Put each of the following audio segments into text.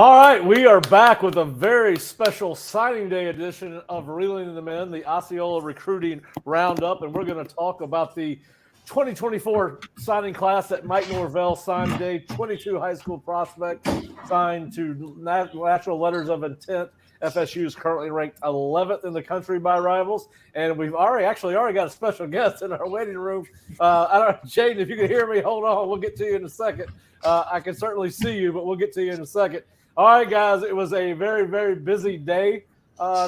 All right, we are back with a very special signing day edition of Reeling in the Men, the Osceola recruiting roundup, and we're going to talk about the 2024 signing class that Mike Norvell signed today. 22 high school prospects signed to national letters of intent. FSU is currently ranked 11th in the country by rivals, and we've already got a special guest in our waiting room. I don't know, Jayden, if you can hear me, hold on. We'll get to you in a second. I can certainly see you, but we'll get to you in a second. All right, guys, it was a very, very busy day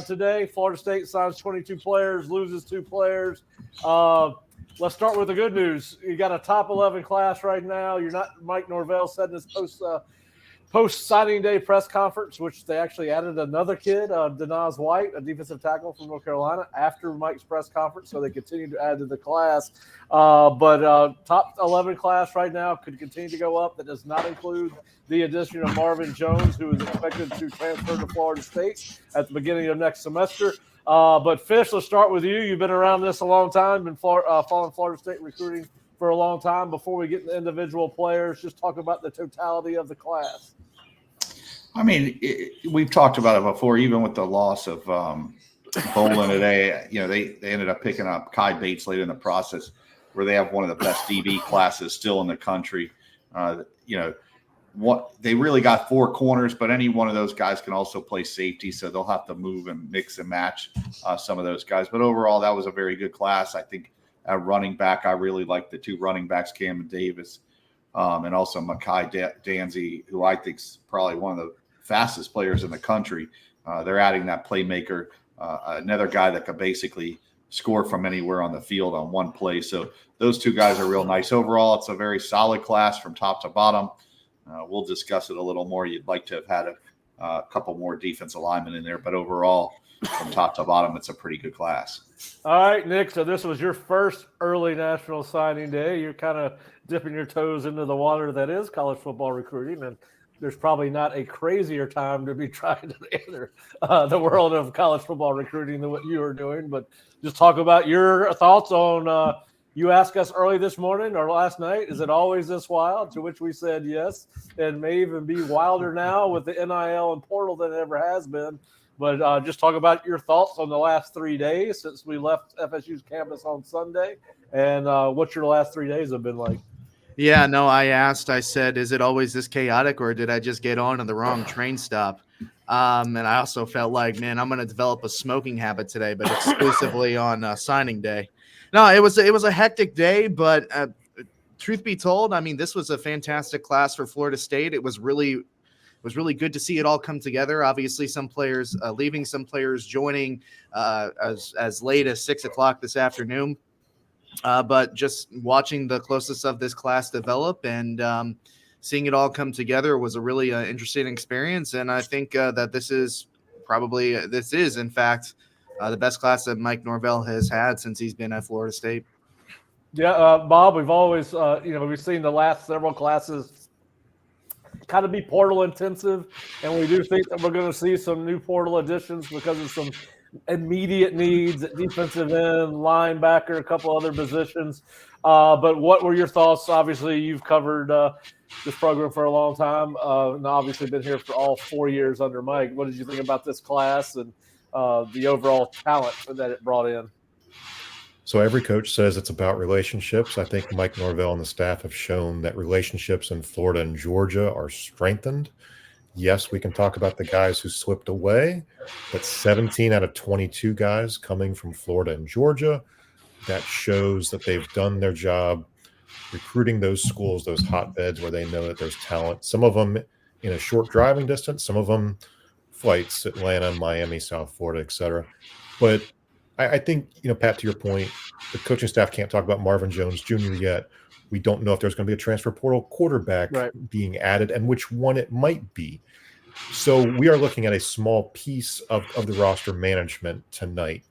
today. Florida State signs 22 players, loses 2 players. Let's start with the good news. You got a top 11 class right now. You're not Mike Norvell said in his post-signing day press conference, which they actually added another kid, Denaz White, a defensive tackle from North Carolina, after Mike's press conference, so they continue to add to the class. But top 11 class right now could continue to go up. That does not include the addition of Marvin Jones, who is expected to transfer to Florida State at the beginning of next semester. But Fish, let's start with you. You've been around this a long time, been following Florida State recruiting for a long time. Before we get into individual players, just talk about the totality of the class. I mean, we've talked about it before, even with the loss of Bolin today. You know, they ended up picking up Kai Bates late in the process, where they have one of the best DB classes still in the country. They really got 4 corners, but any one of those guys can also play safety, so they'll have to move and mix and match some of those guys. But overall, that was a very good class. I think at running back, I really like the 2 running backs, Camdon Davis and also Makai Danzy, who I think is probably one of the fastest players in the country. They're adding that playmaker, another guy that could basically score from anywhere on the field on one play. So those 2 guys are real nice. Overall, it's a very solid class from top to bottom. We'll discuss it a little more. You'd like to have had a couple more defensive linemen in there, but overall, from top to bottom, it's a pretty good class. All right, Nick, so this was your first early national signing day. You're kind of dipping your toes into the water that is college football recruiting, and there's probably not a crazier time to be trying to enter the world of college football recruiting than what you are doing. But just talk about your thoughts on you asked us early this morning or last night, is it always this wild? To which we said yes, and may even be wilder now with the NIL and portal than it ever has been. But just talk about your thoughts on the last 3 days since we left FSU's campus on Sunday, and what your last 3 days have been like. Yeah, no, I said, is it always this chaotic, or did I just get on the wrong train stop? And I also felt like, man, I'm going to develop a smoking habit today, but exclusively on signing day. No, it was a hectic day, but truth be told, I mean, this was a fantastic class for Florida State. It was really good to see it all come together. Obviously, some players leaving, some players joining as late as 6:00 this afternoon. But just watching the closest of this class develop and seeing it all come together was a really interesting experience. And I think that this is, in fact, the best class that Mike Norvell has had since he's been at Florida State. Yeah, Bob, we've always, we've seen the last several classes kind of be portal intensive, and we do think that we're going to see some new portal additions because of some immediate needs at defensive end, linebacker, a couple other positions. But what were your thoughts? Obviously, you've covered this program for a long time, and obviously been here for all 4 years under Mike. What did you think about this class and the overall talent that it brought in? So every coach says it's about relationships. I think Mike Norvell and the staff have shown that relationships in Florida and Georgia are strengthened. Yes, we can talk about the guys who slipped away, but 17 out of 22 guys coming from Florida and Georgia, that shows that they've done their job recruiting those schools, those hotbeds where they know that there's talent. Some of them in a short driving distance, some of them flights, Atlanta, Miami, South Florida, et cetera. But I think, Pat, to your point, the coaching staff can't talk about Marvin Jones Jr. yet. We don't know if there's going to be a transfer portal quarterback being added and which one it might be. So we are looking at a small piece of the roster management tonight.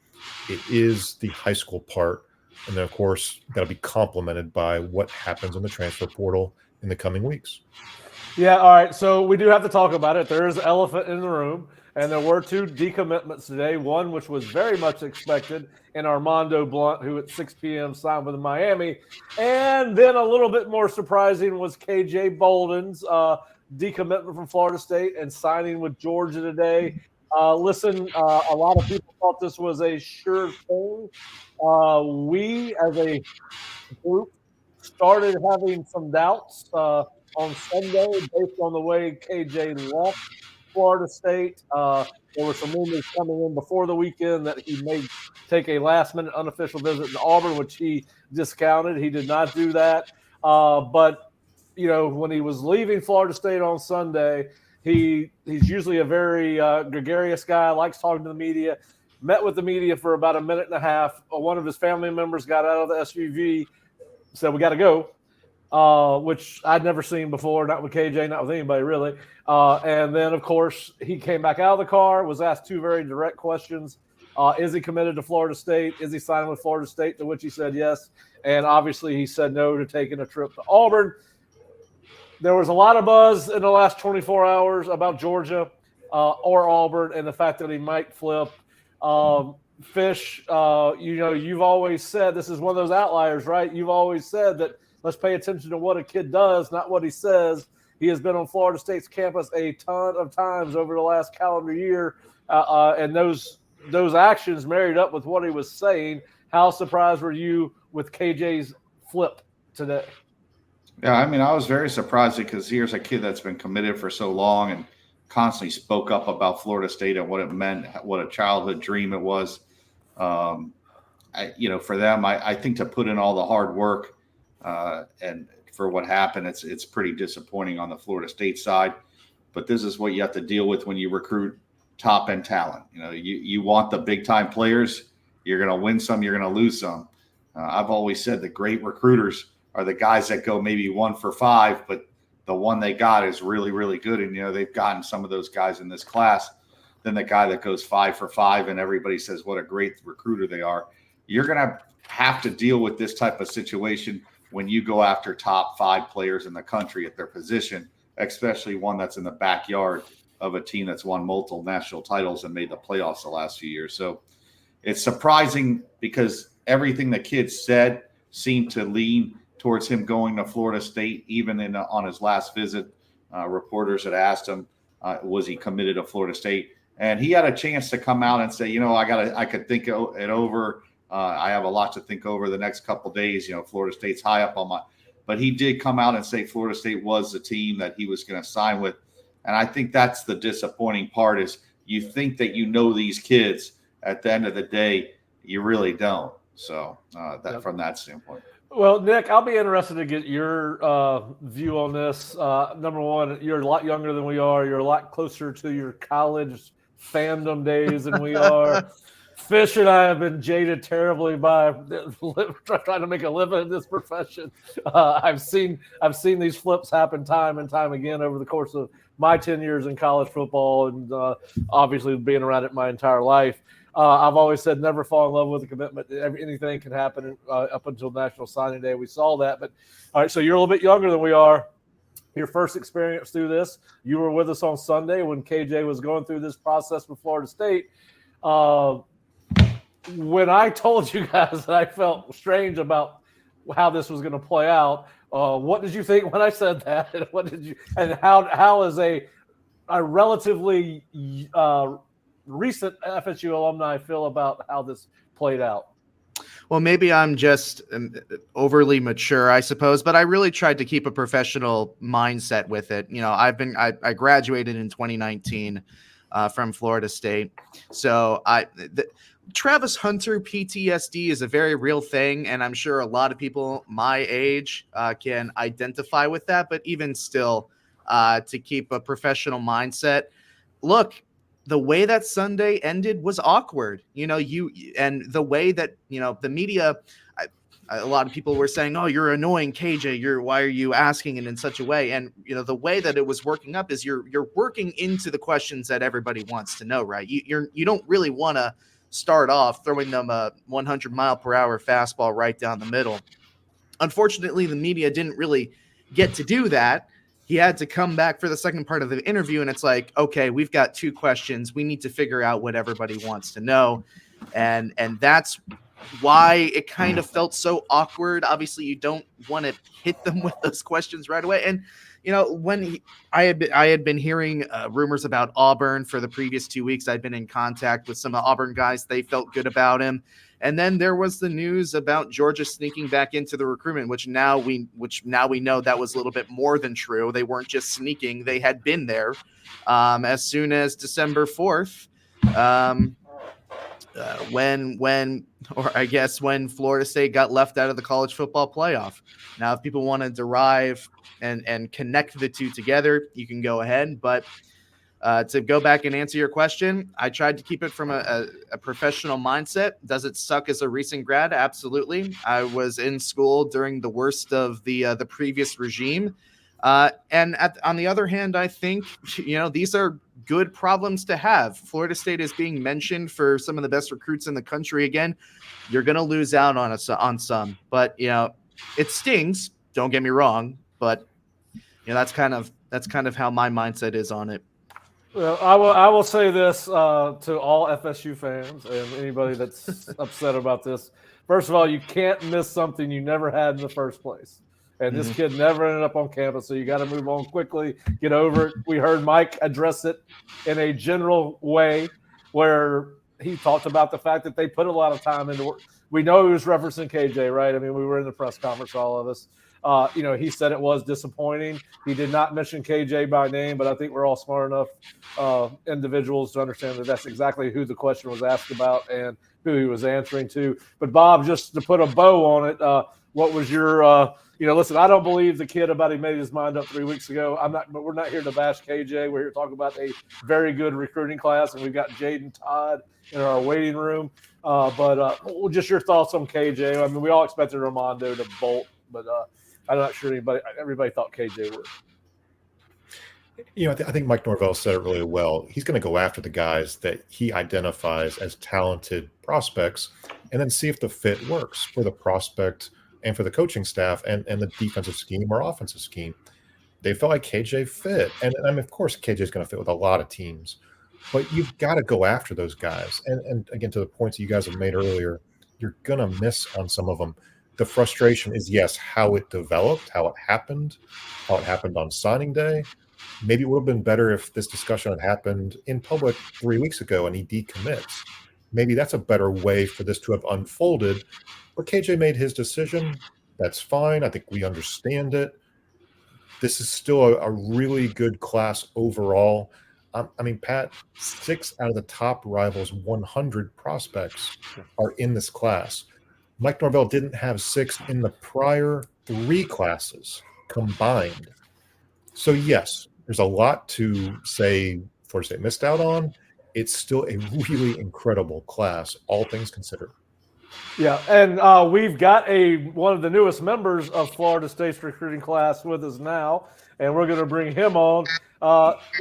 It is the high school part. And then, of course, that'll be complemented by what happens in the transfer portal in the coming weeks. Yeah, all right. So we do have to talk about it. There is an elephant in the room. And there were 2 decommitments today, one which was very much expected in Armando Blunt, who at 6 p.m. signed with Miami. And then a little bit more surprising was KJ Bolden's decommitment from Florida State and signing with Georgia today. Listen, a lot of people thought this was a sure thing. We, as a group, started having some doubts on Sunday based on the way KJ left Florida State. There were some rumors coming in before the weekend that he may take a last-minute unofficial visit to Auburn, which he discounted. He did not do that. But, you know, when he was leaving Florida State on Sunday, he's usually a very gregarious guy, likes talking to the media, met with the media for about a minute and a half. One of his family members got out of the SUV, said, "We got to go," which I'd never seen before, not with KJ, not with anybody really. And then, of course, he came back out of the car, was asked two very direct questions. Is he committed to Florida State? Is he signing with Florida State? To which he said yes. And obviously he said no to taking a trip to Auburn. There was a lot of buzz in the last 24 hours about Georgia or Auburn and the fact that he might flip. Fish, you know, you've always said this is one of those outliers, right? You've always said that let's pay attention to what a kid does, not what he says. He has been on Florida State's campus a ton of times over the last calendar year, and those actions married up with what he was saying. How surprised were you with KJ's flip today? Yeah, I mean, I was very surprised because here's a kid that's been committed for so long and constantly spoke up about Florida State and what it meant, what a childhood dream it was. For them, I think to put in all the hard work and for what happened, it's pretty disappointing on the Florida State side. But this is what you have to deal with when you recruit top end talent. You know, you want the big time players. You're going to win some, you're going to lose some. I've always said the great recruiters are the guys that go maybe 1 for 5, but the one they got is really, really good. And, you know, they've gotten some of those guys in this class. Then the guy that goes 5 for 5 and everybody says what a great recruiter they are. You're going to have to deal with this type of situation when you go after top 5 players in the country at their position, especially one that's in the backyard of a team that's won multiple national titles and made the playoffs the last few years. So it's surprising because everything the kid said seemed to lean towards him going to Florida State. Even on his last visit, reporters had asked him, was he committed to Florida State? And he had a chance to come out and say, you know, I could think it over. I have a lot to think over the next couple of days. You know, Florida State's high up on my – but he did come out and say Florida State was the team that he was going to sign with. And I think that's the disappointing part is you think that you know these kids. At the end of the day, you really don't. So from that standpoint. Well, Nick, I'll be interested to get your view on this. Number one, you're a lot younger than we are. You're a lot closer to your college fandom days than we are. Fish and I have been jaded terribly by trying to make a living in this profession. I've seen these flips happen time and time again over the course of my 10 years in college football and obviously being around it my entire life. I've always said never fall in love with a commitment. Anything can happen up until National Signing Day. We saw that. But, all right, so you're a little bit younger than we are. Your first experience through this, you were with us on Sunday when KJ was going through this process with Florida State. When I told you guys that I felt strange about how this was going to play out, what did you think when I said that? And what did you? And how is a relatively recent FSU alumni feel about how this played out? Well, maybe I'm just overly mature, I suppose, but I really tried to keep a professional mindset with it. You know, I graduated in 2019 from Florida State. So Travis Hunter PTSD is a very real thing. And I'm sure a lot of people my age can identify with that. But even still, to keep a professional mindset, look, the way that Sunday ended was awkward, you know, and the way that, you know, the media, a lot of people were saying, oh, you're annoying KJ. Why are you asking it in such a way? And, you know, the way that it was working up is you're working into the questions that everybody wants to know, right? You don't really want to start off throwing them a 100-mile-per-hour fastball right down the middle. Unfortunately, the media didn't really get to do that. He had to come back for the second part of the interview, and it's like, okay, we've got 2 questions. We need to figure out what everybody wants to know. And that's why it kind of felt so awkward. Obviously, you don't want to hit them with those questions right away. And when I had been hearing rumors about Auburn for the previous 2 weeks. I'd been in contact with some of the Auburn guys. They felt good about him. And then there was the news about Georgia sneaking back into the recruitment, which now we know that was a little bit more than true. They weren't just sneaking; they had been there as soon as December 4th, when Florida State got left out of the college football playoff. Now, if people want to derive and connect the two together, you can go ahead, but. To go back and answer your question, I tried to keep it from a professional mindset. Does it suck as a recent grad? Absolutely. I was in school during the worst of the previous regime. On the other hand, I think, these are good problems to have. Florida State is being mentioned for some of the best recruits in the country. Again, you're going to lose out on some, but it stings. Don't get me wrong, but that's kind of how my mindset is on it. Well, I will say this to all FSU fans and anybody that's upset about this. First of all, you can't miss something you never had in the first place. And this kid never ended up on campus, so you got to move on quickly, get over it. We heard Mike address it in a general way where he talked about the fact that they put a lot of time into work. We know he was referencing KJ, right? I mean, we were in the press conference, all of us. He said it was disappointing. He did not mention KJ by name, but I think we're all smart enough individuals to understand that that's exactly who the question was asked about and who he was answering to. But Bob, just to put a bow on it, what was your listen, I don't believe the kid about he made his mind up 3 weeks ago. But we're not here to bash KJ. We're here to talk about a very good recruiting class, and we've got Jayden Todd in our waiting room. But just your thoughts on KJ. I mean, we all expected Armando to bolt, but I'm not sure everybody thought KJ would. I think Mike Norvell said it really well. He's going to go after the guys that he identifies as talented prospects and then see if the fit works for the prospect and for the coaching staff and the defensive scheme or offensive scheme. They felt like KJ fit. And I mean, of course, KJ is going to fit with a lot of teams. But you've got to go after those guys. And again, to the points you guys have made earlier, you're going to miss on some of them. The frustration is, yes, how it developed, how it happened on signing day. Maybe it would have been better if this discussion had happened in public 3 weeks ago and he decommits. Maybe that's a better way for this to have unfolded. But KJ made his decision. That's fine. I think we understand it. This is still a really good class overall. I mean, Pat, 6 out of the top Rivals 100 prospects are in this class. Mike Norvell didn't have 6 in the prior 3 classes combined. So, yes, there's a lot to say Florida State missed out on. It's still a really incredible class, all things considered. Yeah, and we've got one of the newest members of Florida State's recruiting class with us now, and we're going to bring him on.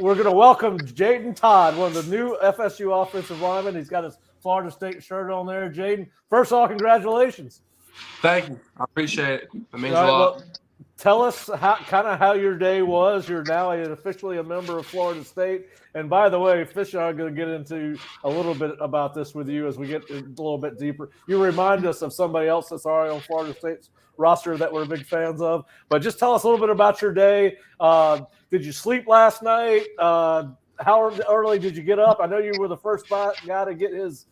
We're going to welcome Jayden Todd, one of the new FSU offensive linemen. He's got his Florida State shirt on there. Jayden, first of all, congratulations. Thank you. I appreciate it. It means a lot. Well, tell us how your day was. You're now officially a member of Florida State. And by the way, Fish and I are going to get into a little bit about this with you as we get a little bit deeper. You remind us of somebody else that's already on Florida State's roster that we're big fans of. But just tell us a little bit about your day. Did you sleep last night? How early did you get up? I know you were the first guy to get his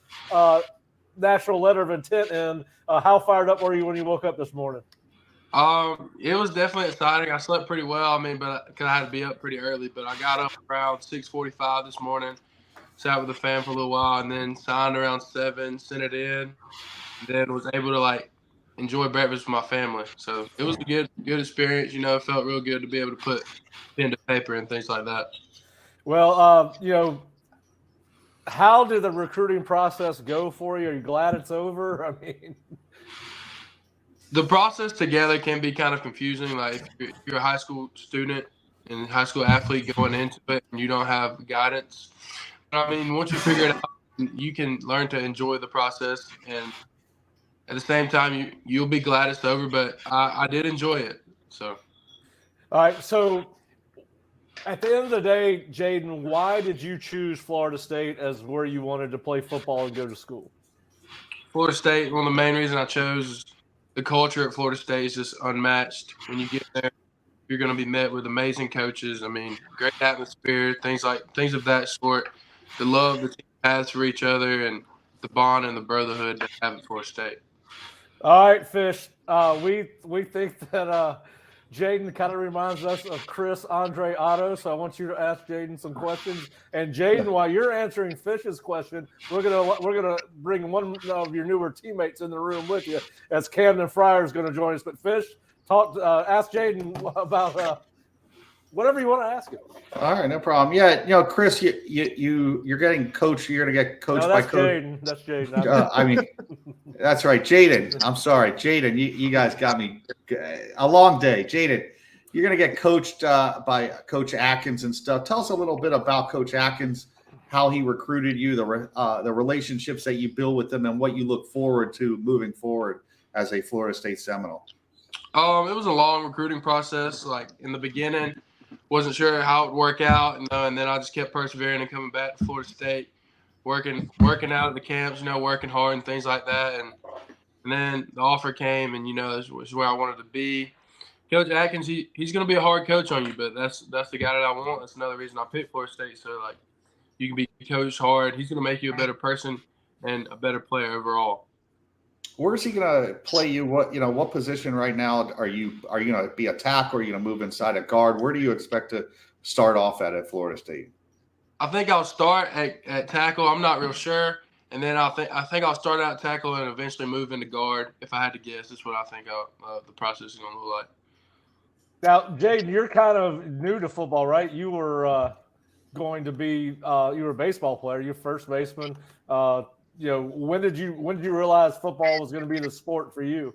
national letter of intent in. How fired up were you when you woke up this morning? It was definitely exciting. I slept pretty well. I mean, because I had to be up pretty early. But I got up around 6:45 this morning, sat with the fam for a little while, and then signed around 7, sent it in, and then was able to enjoy breakfast with my family. So it was a good experience. It felt real good to be able to put pen to paper and things like that. Well, how did the recruiting process go for you? Are you glad it's over? I mean, the process together can be kind of confusing. Like if you're a high school student and high school athlete going into it and you don't have guidance. But I mean, once you figure it out, you can learn to enjoy the process. And at the same time, you'll be glad it's over. But I did enjoy it. So. All right. So at the end of the day, Jayden, why did you choose Florida State as where you wanted to play football and go to school? Florida State, one of the main reasons I chose is the culture at Florida State is just unmatched. When you get there, you're going to be met with amazing coaches. I mean, great atmosphere, things of that sort. The love the team has for each other and the bond and the brotherhood they have at Florida State. All right, Fish. We think that Jayden kind of reminds us of Chris Andre Otto, so I want you to ask Jayden some questions. And Jayden, while you're answering Fish's question, we're gonna bring one of your newer teammates in the room with you, as Camdon Frier is going to join us. But Fish, ask Jayden about whatever you want to ask him. All right, no problem. Yeah, Chris, you're getting coached. You're going to get coached by coach. Jayden. That's Jayden. I mean, that's right, Jayden. I'm sorry, Jayden. You guys got me a long day, Jayden. You're going to get coached by Coach Atkins and stuff. Tell us a little bit about Coach Atkins, how he recruited you, the relationships that you build with him, and what you look forward to moving forward as a Florida State Seminole. It was a long recruiting process. Like in the beginning, wasn't sure how it would work out, and then I just kept persevering and coming back to Florida State, working out at the camps, working hard and things like that. And then the offer came, and this was where I wanted to be. Coach Atkins, he's going to be a hard coach on you, but that's the guy that I want. That's another reason I picked Florida State. So you can be coached hard. He's going to make you a better person and a better player overall. Where's he going to play you? What position right now are you going to be a tackle? Or are you going to move inside a guard? Where do you expect to start off at Florida State? I think I'll start at tackle. I'm not real sure, and then I think I'll start out tackle and eventually move into guard. If I had to guess, that's what I think the process is going to look like. Now, Jayden, you're kind of new to football, right? You were going to be you were a baseball player. You're first baseman. When did you realize football was going to be the sport for you?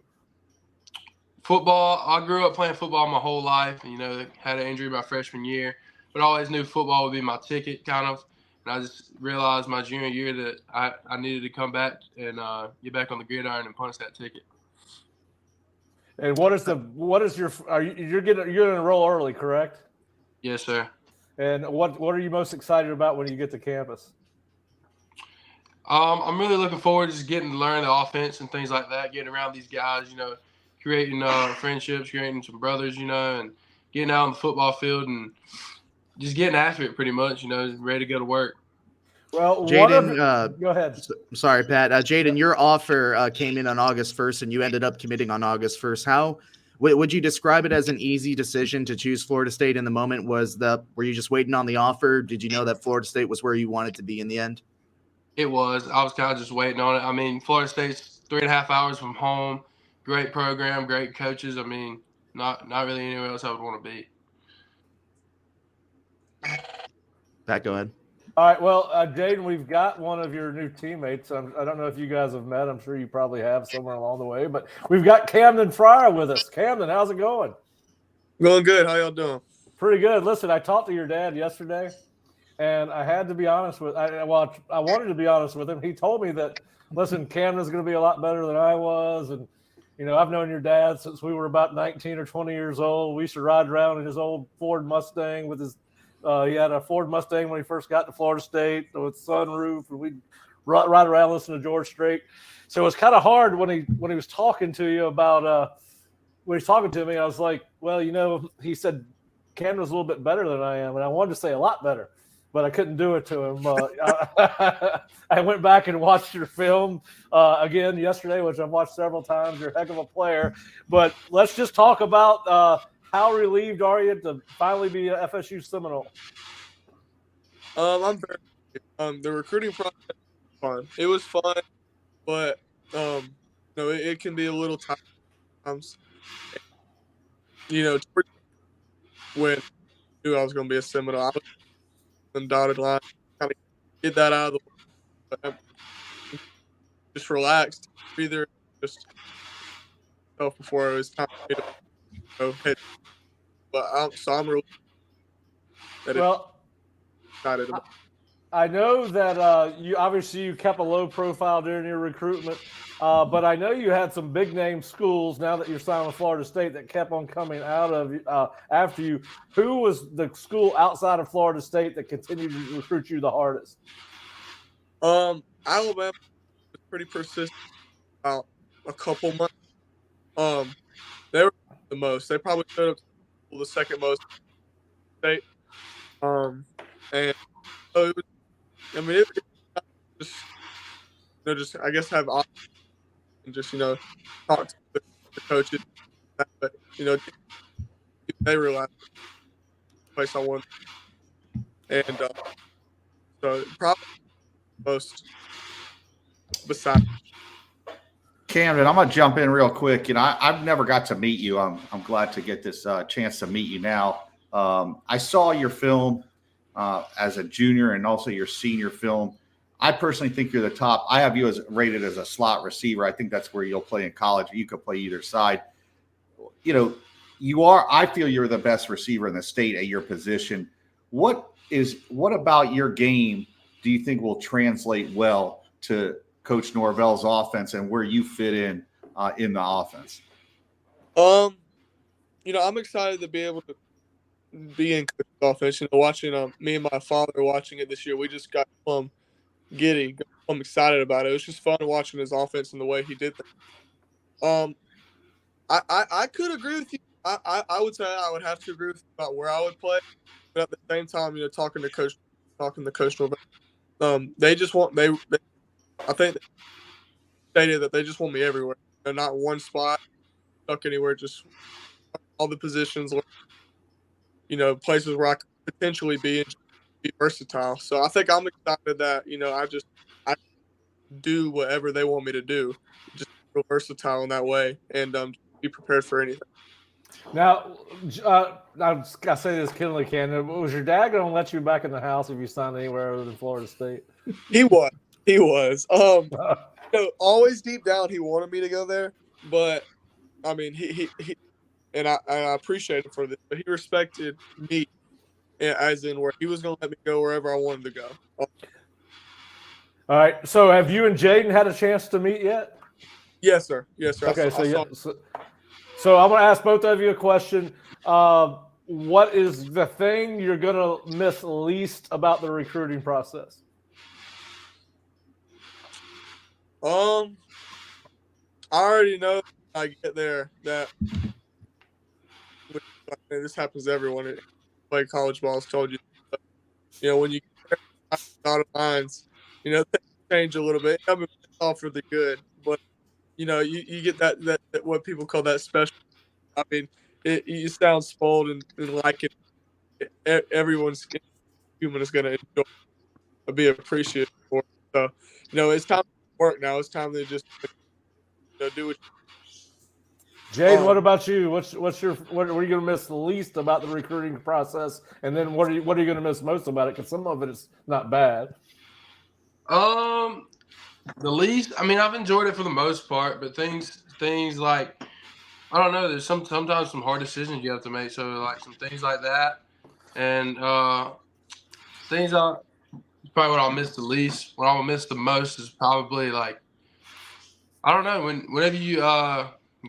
Football. I grew up playing football my whole life. Had an injury my freshman year, but I always knew football would be my ticket, kind of. And I just realized my junior year that I needed to come back and get back on the gridiron and punch that ticket. And you're going to enroll early, correct? Yes, sir. And what are you most excited about when you get to campus? I'm really looking forward to just getting to learn the offense and things like that, getting around these guys, creating friendships, creating some brothers, and getting out on the football field and just getting after it pretty much, ready to go to work. Well, Jayden, go ahead. Sorry, Pat. Jayden, your offer came in on August 1st, and you ended up committing on August 1st. How would you describe it as an easy decision to choose Florida State in the moment? Were you just waiting on the offer? Did you know that Florida State was where you wanted to be in the end? It was. I was kind of just waiting on it. I mean, Florida State's 3.5 hours from home. Great program, great coaches. I mean, not really anywhere else I would want to be. Pat, go ahead. All right. Well, Jayden, we've got one of your new teammates. I don't know if you guys have met. I'm sure you probably have somewhere along the way. But we've got Camdon Frier with us. Camdon, how's it going? Going good. How y'all doing? Pretty good. Listen, I talked to your dad yesterday. And I had to be honest I wanted to be honest with him. He told me that, listen, Camden's going to be a lot better than I was. And, I've known your dad since we were about 19 or 20 years old. We used to ride around in his old Ford Mustang with his he had a Ford Mustang when he first got to Florida State with sunroof. And we'd ride around listening to George Strait. So it was kind of hard when he was talking to you about when he was talking to me. I was like, well, he said Camden's a little bit better than I am. And I wanted to say a lot better. But I couldn't do it to him. I went back and watched your film again yesterday, which I've watched several times. You're a heck of a player. But let's just talk about how relieved are you to finally be a FSU Seminole? I'm very the recruiting process was fun. It was fun, but it can be a little tiring sometimes. When I knew I was going to be a Seminole, I was on dotted line, kind of get that out of the way. Just relaxed, breather, just before it was time to hit. But I'm really excited about it. I know that you kept a low profile during your recruitment, but I know you had some big name schools now that you're signed with Florida State that kept on coming out of after you. Who was the school outside of Florida State that continued to recruit you the hardest? Alabama was pretty persistent. about a couple months. They were the most. They probably showed up to the second most state. And so it was, I mean, it just, just I guess have options and just talk to the coaches. But they realized the place I wanted, and so probably most besides. Camden, I'm gonna jump in real quick. I've never got to meet you. I'm glad to get this chance to meet you now. I saw your film as a junior and also your senior film. I personally think you're the top. I have you as rated as a slot receiver. I think that's where you'll play in college. You could play either side. You are. I feel you're the best receiver in the state at your position. What about your game do you think will translate well to Coach Norvell's offense and where you fit in the offense? I'm excited to be able to be in Coach's offense. Watching me and my father watching it this year, we just got giddy. I'm excited about it. It was just fun watching his offense and the way he did that. I could agree with you. I would say I would have to agree with you about where I would play, but at the same time, talking to Coach Norvell, they just want I think they stated that they just want me everywhere. Not one spot, stuck anywhere, just all the positions, places where I could potentially be and be versatile. So I think I'm excited that, I do whatever they want me to do, just feel versatile in that way and be prepared for anything. Now, I say this kindly, Camden. Was your dad going to let you back in the house if you signed anywhere other than Florida State? He was. Always deep down, he wanted me to go there, but I mean, he and I appreciate him for this, but he respected me, as in where he was going to let me go wherever I wanted to go. All right. So, have you and Jayden had a chance to meet yet? Yes, sir. Okay. So I'm going to ask both of you a question. What is the thing you're going to miss least about the recruiting process? I already know I get there that this happens to everyone who play college ball. Has told you, when you get dotted lines, things change a little bit. I mean, it's all for the good, but you get that what people call that special. I mean, you sound spoiled and like it. Everyone's human is going to enjoy, be appreciated for it. So, it's time to work now. It's time to just do it. Jayden, what about you? What are you going to miss the least about the recruiting process? And then what are you going to miss most about it? Because some of it is not bad. The least, I mean, I've enjoyed it for the most part, but things like, I don't know, there's sometimes some hard decisions you have to make. So like some things like that, and things are probably what I'll miss the least. What I'll miss the most is probably like, I don't know, whenever you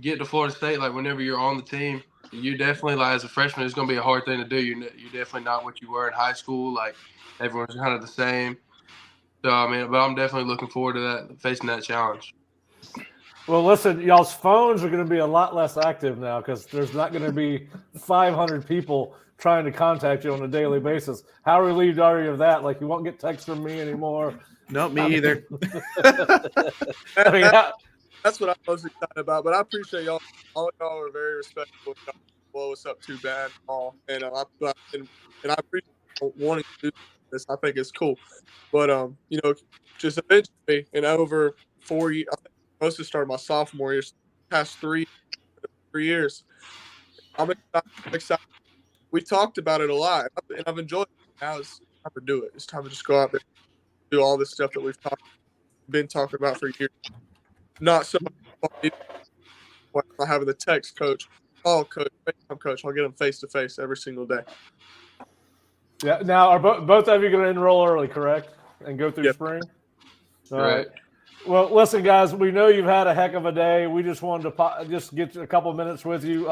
get to Florida State, like whenever you're on the team, you definitely, like as a freshman, it's going to be a hard thing to do. You're definitely not what you were in high school. Like everyone's kind of the same. So, I mean, but I'm definitely looking forward to that, facing that challenge. Well, listen, y'all's phones are going to be a lot less active now because there's not going to be 500 people trying to contact you on a daily basis. How relieved are you of that? Like, you won't get texts from me anymore. No, me either. I mean, that's what I'm most excited about. But I appreciate y'all. All of y'all are very respectful. Y'all blow us up too bad, all. And I appreciate wanting to do this. I think it's cool. But just eventually, in over 4 years, I think most of started my sophomore year, past 3 years. I'm excited. We talked about it a lot, and I've enjoyed it. Now it's time to do it. It's time to just go out there, do all this stuff that we've been talking about for years. Not so much having the text coach, call coach, FaceTime coach. I'll get them face to face every single day. Yeah. Now, are both of you going to enroll early, correct, and go through spring? All right. Well, listen, guys, we know you've had a heck of a day. We just wanted to just get a couple minutes with you.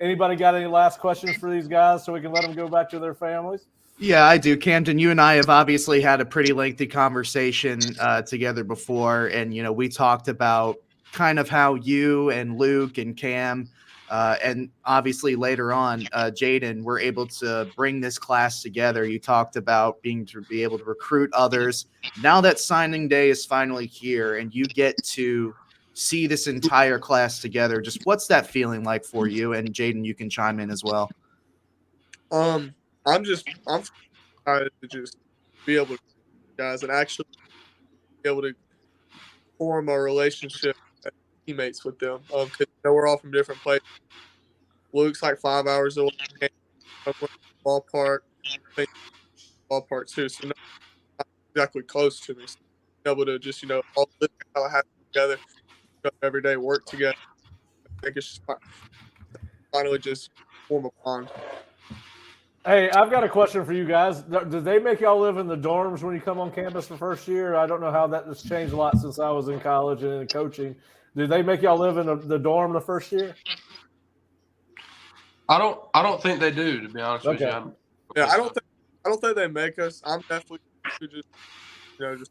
Anybody got any last questions for these guys so we can let them go back to their families? Yeah, I do. Camden, you and I have obviously had a pretty lengthy conversation together before. And, we talked about kind of how you and Luke and Cam and obviously later on, Jayden, were able to bring this class together. You talked about being to be able to recruit others. Now that signing day is finally here and you get to see this entire class together, just what's that feeling like for you? And Jayden, you can chime in as well. I'm excited to just be able to guys and actually be able to form a relationship as teammates with them. Because we're all from different places. Luke's like 5 hours away. Ballpark, ballpark too. So not exactly close to me. So being able to just all live in Tallahassee together, every day work together. I think it's just finally just form a bond. Hey, I've got a question for you guys. Did they make y'all live in the dorms when you come on campus the first year? I don't know how that has changed a lot since I was in college and in coaching. Did they make y'all live in the dorm the first year? I don't think they do, to be honest with you. Yeah, I don't think they make us. I'm definitely just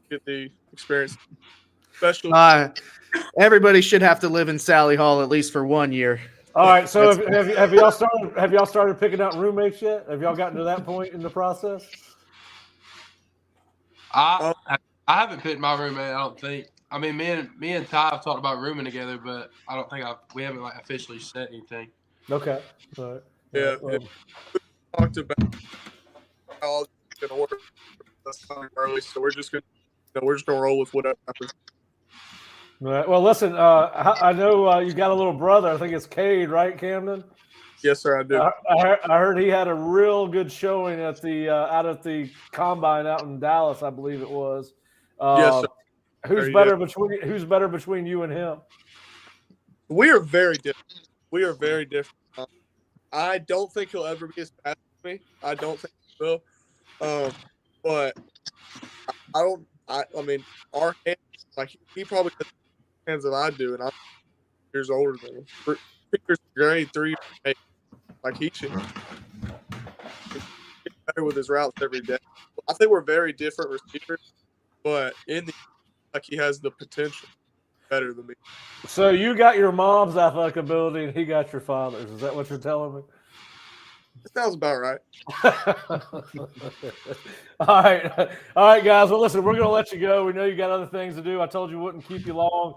get the experience. Especially everybody should have to live in Sally Hall at least for 1 year. All right, so have y'all started picking out roommates yet? Have y'all gotten to that point in the process? I haven't picked my roommate. I don't think. I mean, me and Ty have talked about rooming together, but I don't think we haven't like officially said anything. Okay. All right. Yeah. We talked about how it's gonna work. That's coming early, so we're just gonna roll with whatever happens. All right. Well, listen. I know you got a little brother. I think it's Cade, right, Camden? Yes, sir. I do. I heard he had a real good showing at the out at the combine out in Dallas, I believe it was. Yes, sir. Who's better between you and him? We are very different. I don't think he'll ever be as fast as me. I don't think he will. But I mean, our hands, like he probably has the hands that I do, and I'm years older than him. 3 years grade, 3 years age. Like he should get better with his routes every day. I think we're very different receivers, but he has the potential better than me. So you got your mom's athletic ability, and he got your father's. Is that what you're telling me? That sounds about right. All right, guys. Well, listen, we're going to let you go. We know you got other things to do. I told you we wouldn't keep you long.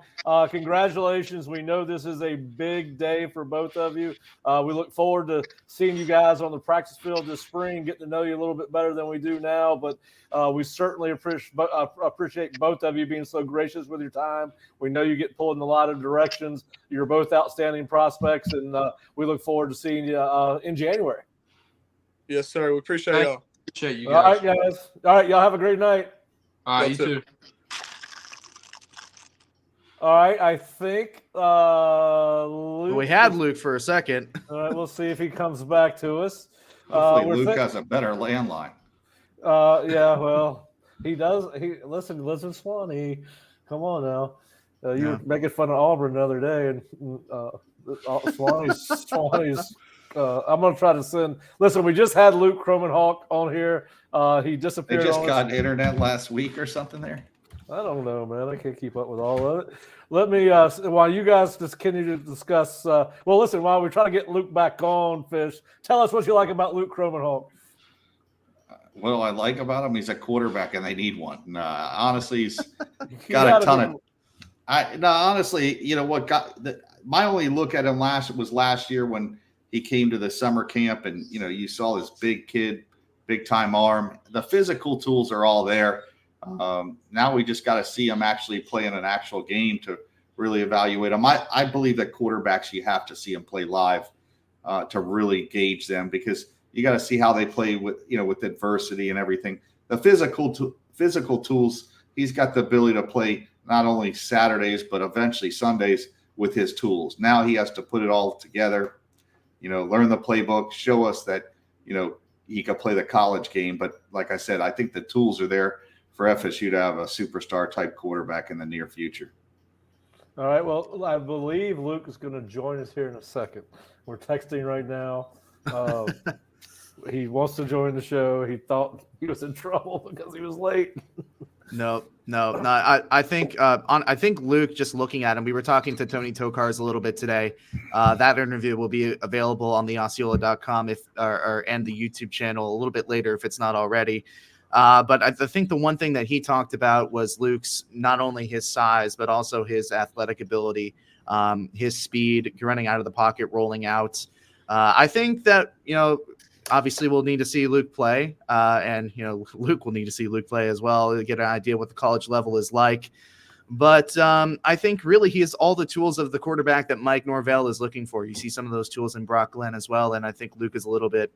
Congratulations. We know this is a big day for both of you. We look forward to seeing you guys on the practice field this spring, getting to know you a little bit better than we do now. But we certainly appreciate both of you being so gracious with your time. We know you get pulled in a lot of directions. You're both outstanding prospects, and we look forward to seeing you in January. Yes, sir. We appreciate y'all. Appreciate you guys. All right, guys. All right, y'all have a great night. All right, you too. All right, I think Luke. We had Luke for a second. All right, we'll see if he comes back to us. Hopefully Luke has a better landline. Yeah, well, he does. He lives in Swanee. Come on now. You were making fun of Auburn the other day, and Swanee's. I'm going to try to send. Listen, we just had Luke Kromenhoek on here. He disappeared. They just got internet last week or something there. I don't know, man. I can't keep up with all of it. Let me, while you guys just continue to discuss. Well, listen, while we try to get Luke back on, Fish, tell us what you like about Luke Kromenhoek. What I like about him, he's a quarterback, and they need one. Honestly, he's got a ton of. Honestly, you know what? My only look at him last year when he came to the summer camp, and you saw this big kid, big time arm. The physical tools are all there. Now we just got to see him actually play in an actual game to really evaluate him. I believe that quarterbacks, you have to see them play live to really gauge them, because you got to see how they play with adversity and everything. The physical tools, he's got the ability to play not only Saturdays but eventually Sundays with his tools. Now he has to put it all together. Learn the playbook, show us that, he could play the college game. But like I said, I think the tools are there for FSU to have a superstar type quarterback in the near future. All right. Well, I believe Luke is going to join us here in a second. We're texting right now. He wants to join the show. He thought he was in trouble because he was late. No. I think I think Luke, just looking at him, we were talking to Tony Tokars a little bit today. That interview will be available on the Osceola.com and the YouTube channel a little bit later if it's not already. But I think the one thing that he talked about was Luke's, not only his size, but also his athletic ability, his speed, running out of the pocket, rolling out. I think that, obviously we'll need to see Luke play, and Luke will need to see Luke play as well to get an idea what the college level is like. But I think really he has all the tools of the quarterback that Mike Norvell is looking for. You see some of those tools in Brock Glenn as well, and I think Luke is a little bit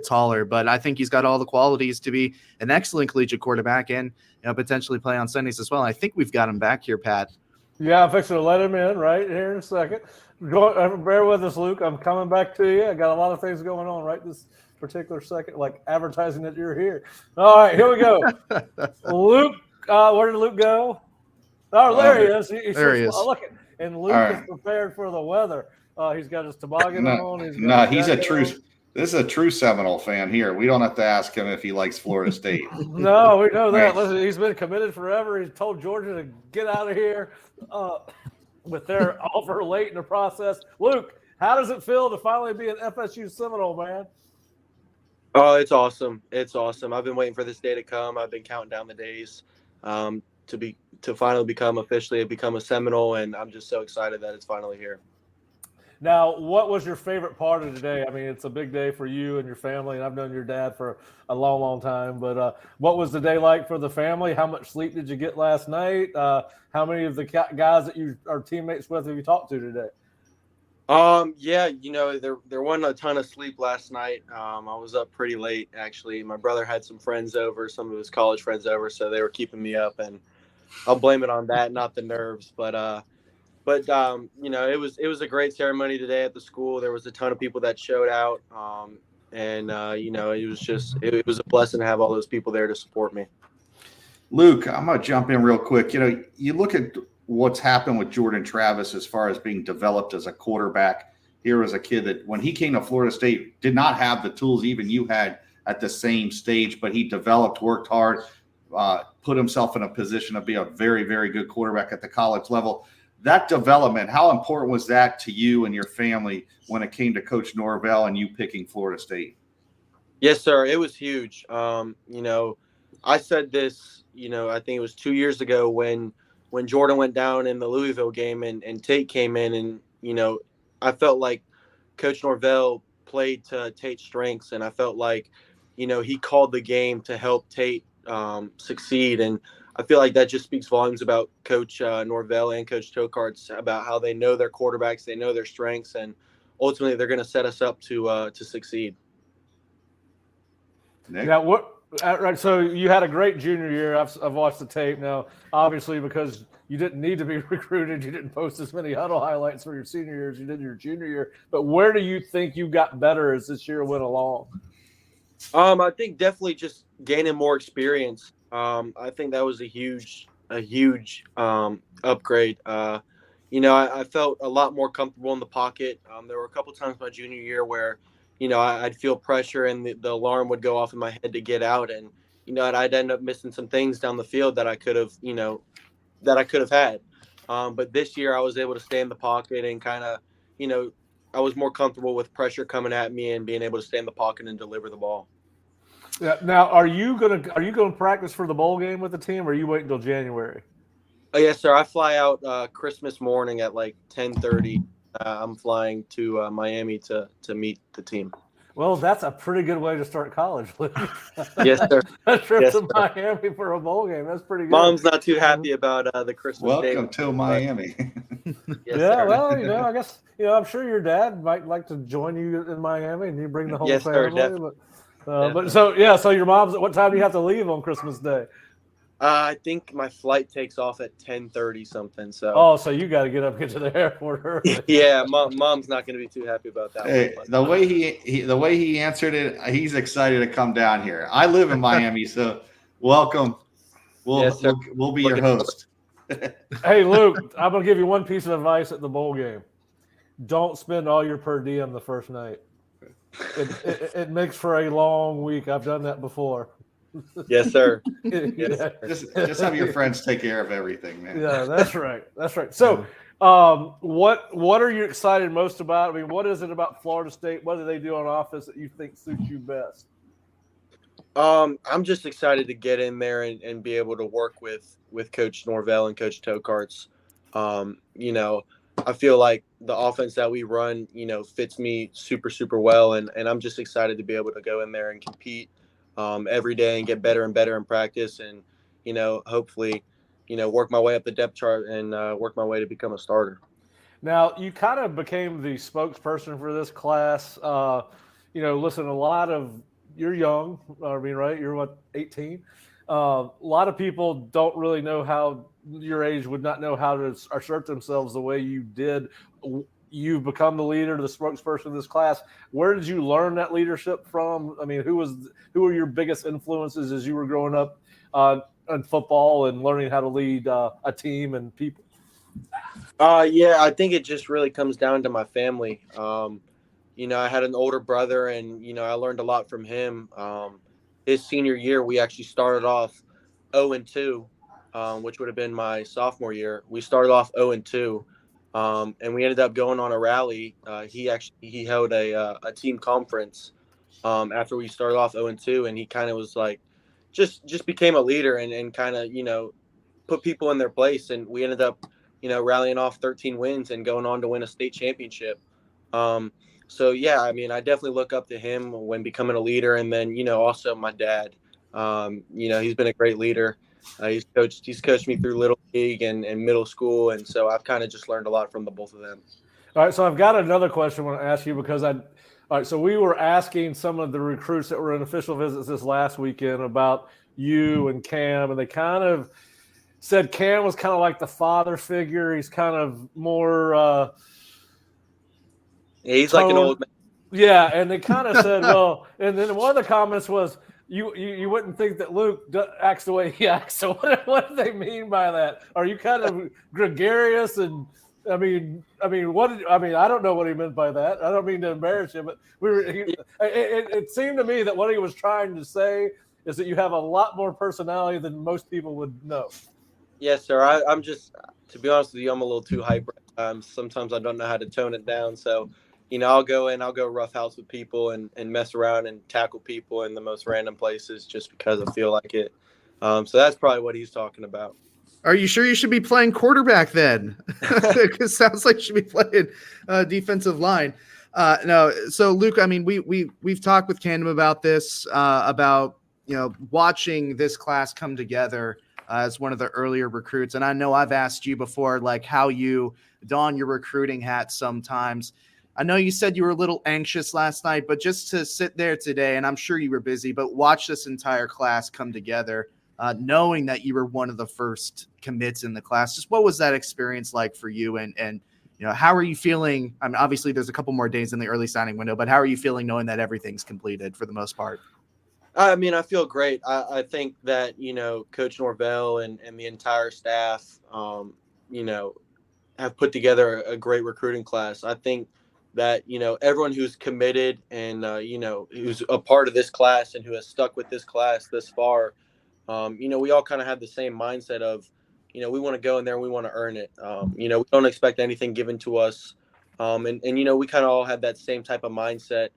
taller, but I think he's got all the qualities to be an excellent collegiate quarterback and potentially play on Sundays as well. I think we've got him back here, Pat. Yeah, I'm fixing to let him in right here in a second. Bear with us, Luke. I'm coming back to you. I got a lot of things going on right this particular second, like advertising that you're here. All right, here we go. Luke, where did Luke go? Oh, there he is. There he is. Look, and Luke is prepared for the weather. He's got his toboggan on. This is a true Seminole fan here. We don't have to ask him if he likes Florida State. No, we know that. Listen, he's been committed forever. He's told Georgia to get out of here with their offer late in the process. Luke, how does it feel to finally be an FSU Seminole, man? Oh, it's awesome. It's awesome. I've been waiting for this day to come. I've been counting down the days to finally become a Seminole, and I'm just so excited that it's finally here. Now, what was your favorite part of today? I mean, it's a big day for you and your family, and I've known your dad for a long, long time. But what was the day like for the family? How much sleep did you get last night? How many of the guys that you are teammates with have you talked to today? Yeah, there wasn't a ton of sleep last night. I was up pretty late, actually. My brother had some friends over, some of his college friends over, so they were keeping me up, and I'll blame it on that, not the nerves. But it was a great ceremony today at the school. There was a ton of people that showed out, and it was a blessing to have all those people there to support me. Luke, I'm going to jump in real quick. You look at what's happened with Jordan Travis as far as being developed as a quarterback. Here was a kid that when he came to Florida State did not have the tools even you had at the same stage, but he developed, worked hard, put himself in a position to be a very, very good quarterback at the college level. That development, how important was that to you and your family when it came to Coach Norvell and you picking Florida State? Yes, sir. It was huge. I said this, I think it was 2 years ago when Jordan went down in the Louisville game and Tate came in, and, I felt like Coach Norvell played to Tate's strengths, and I felt like, he called the game to help Tate succeed. And I feel like that just speaks volumes about Coach Norvell and Coach Tokars, about how they know their quarterbacks, they know their strengths, and ultimately they're going to set us up to succeed. Nick? Now, right, so you had a great junior year. I've watched the tape. Now, obviously, because you didn't need to be recruited, you didn't post as many huddle highlights for your senior year as you did your junior year. But where do you think you got better as this year went along? I think definitely just gaining more experience. I think that was a huge upgrade. I felt a lot more comfortable in the pocket. There were a couple times my junior year where, I'd feel pressure and the alarm would go off in my head to get out, and I'd end up missing some things down the field that I could have had. But this year I was able to stay in the pocket and kind of, I was more comfortable with pressure coming at me and being able to stay in the pocket and deliver the ball. Yeah. Now, are you gonna practice for the bowl game with the team, or are you waiting until January? Oh, yes, sir. I fly out Christmas morning at like 10:30. I'm flying to Miami to meet the team. Well, that's a pretty good way to start college. Yes, sir. A trip Yes, to sir. Miami for a bowl game. That's pretty good. Mom's not too happy about the Christmas day. Welcome to Miami. Yes, Yeah, sir. well, I guess I'm sure your dad might like to join you in Miami, and you bring the whole Yes, sir, family. definitely. But so your mom's. What time do you have to leave on Christmas Day? I think my flight takes off at 10:30 something. So. So you got to get to the airport early. Yeah, mom's not going to be too happy about that. Hey, the way he answered it, he's excited to come down here. I live in Miami, so welcome. We'll be your host. Hey, Luke, I'm going to give you one piece of advice at the bowl game. Don't spend all your per diem the first night. It makes for a long week. I've done that before. Yes, sir. Yeah. Just have your friends take care of everything, man. Yeah, that's right. That's right. So, what are you excited most about? I mean, what is it about Florida State? What do they do on offense that you think suits you best? I'm just excited to get in there and be able to work with Coach Norvell and Coach Tokarts. I feel like the offense that we run, fits me super, super well. And I'm just excited to be able to go in there and compete every day and get better and better in practice. And, hopefully, work my way up the depth chart and work my way to become a starter. Now, you kind of became the spokesperson for this class. Listen, you're young. I mean, right? You're what, 18? A lot of people don't really know how your age would not know how to assert themselves the way you did. You've become the leader, the spokesperson of this class. Where did you learn that leadership from? I mean, who were your biggest influences as you were growing up in football and learning how to lead a team and people? I think it just really comes down to my family. I had an older brother, and I learned a lot from him. His senior year, we actually started off 0-2, which would have been my sophomore year. We started off 0-2, and we ended up going on a rally. He held a team conference after we started off 0-2, and he kind of was like, just became a leader and kind of put people in their place, and we ended up rallying off 13 wins and going on to win a state championship. I mean, I definitely look up to him when becoming a leader. And then, also my dad, he's been a great leader. He's coached me through Little League and middle school. And so I've kind of just learned a lot from the both of them. All right. So I've got another question I want to ask you all right. So we were asking some of the recruits that were in official visits this last weekend about you and Cam, and they kind of said Cam was kind of like the father figure. He's kind of more, he's like an old man. Yeah, and they kind of said, well, and then one of the comments was, you wouldn't think that Luke acts the way he acts. So what do they mean by that? Are you kind of gregarious? And I don't know what he meant by that. I don't mean to embarrass you, but it seemed to me that what he was trying to say is that you have a lot more personality than most people would know. Yes, sir. I'm just, to be honest with you, I'm a little too hyper at times. Sometimes I don't know how to tone it down. So, I'll go roughhouse with people and mess around and tackle people in the most random places just because I feel like it. So that's probably what he's talking about. Are you sure you should be playing quarterback then? Because it sounds like you should be playing defensive line. No. So Luke, I mean, we've talked with Camdon about this, about, watching this class come together as one of the earlier recruits. And I know I've asked you before, like how you don your recruiting hat sometimes. I know you said you were a little anxious last night, but just to sit there today, and I'm sure you were busy, but watch this entire class come together, knowing that you were one of the first commits in the class. Just what was that experience like for you? And how are you feeling? I mean, obviously there's a couple more days in the early signing window, but how are you feeling knowing that everything's completed for the most part? I mean, I feel great. I think that, Coach Norvell and the entire staff, have put together a great recruiting class. I think that, everyone who's committed and, who's a part of this class and who has stuck with this class this far, we all kind of have the same mindset of, we want to go in there and we want to earn it. We don't expect anything given to us. We kind of all have that same type of mindset.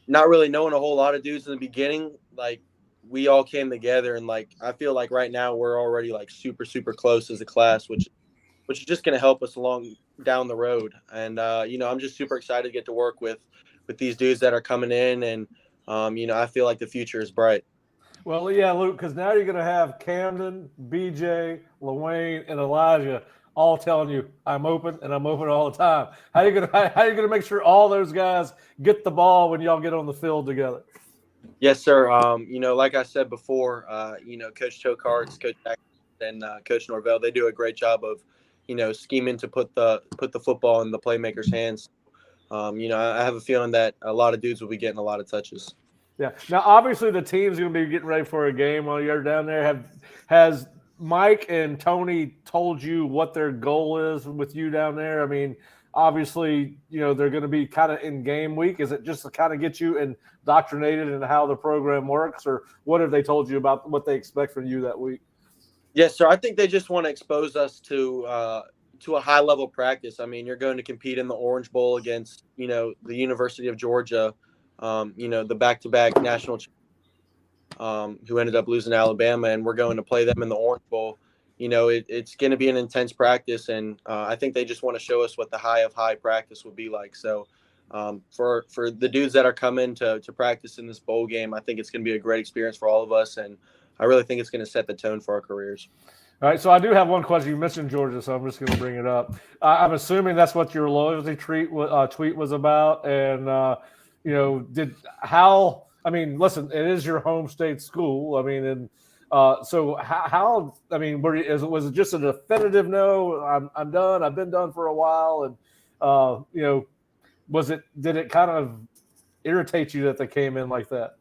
Not really knowing a whole lot of dudes in the beginning, like we all came together and like I feel like right now we're already like super, super close as a class, which is just going to help us along down the road. And I'm just super excited to get to work with these dudes that are coming in, and I feel like the future is bright. Well, yeah, Luke, because now you're going to have Camdon, BJ, LaWayne, and Elijah all telling you I'm open and I'm open all the time. How are you gonna make sure all those guys get the ball when y'all get on the field together? Yes, sir. Like I said before, Coach Tokarts, Coach Jackson, and Coach Norvell, they do a great job of, scheming to put the football in the playmakers' hands. I have a feeling that a lot of dudes will be getting a lot of touches. Yeah. Now, obviously, the team's going to be getting ready for a game while you're down there. Has Mike and Tony told you what their goal is with you down there? I mean, obviously, they're going to be kind of in game week. Is it just to kind of get you indoctrinated in how the program works, or what have they told you about what they expect from you that week? Yes, sir. I think they just want to expose us to a high level practice. I mean, you're going to compete in the Orange Bowl against, the University of Georgia, the back-to-back national who ended up losing to Alabama, and we're going to play them in the Orange Bowl. It's going to be an intense practice, and I think they just want to show us what the high of high practice would be like. So for the dudes that are coming to practice in this bowl game, I think it's going to be a great experience for all of us, and I really think it's going to set the tone for our careers. All right, so I do have one question. You mentioned Georgia, so I'm just going to bring it up. I'm assuming that's what your loyalty tweet was about, and listen, it is your home state school. I mean, and so how? I mean, was it just a definitive no? I'm done. I've been done for a while, and did it kind of irritate you that they came in like that?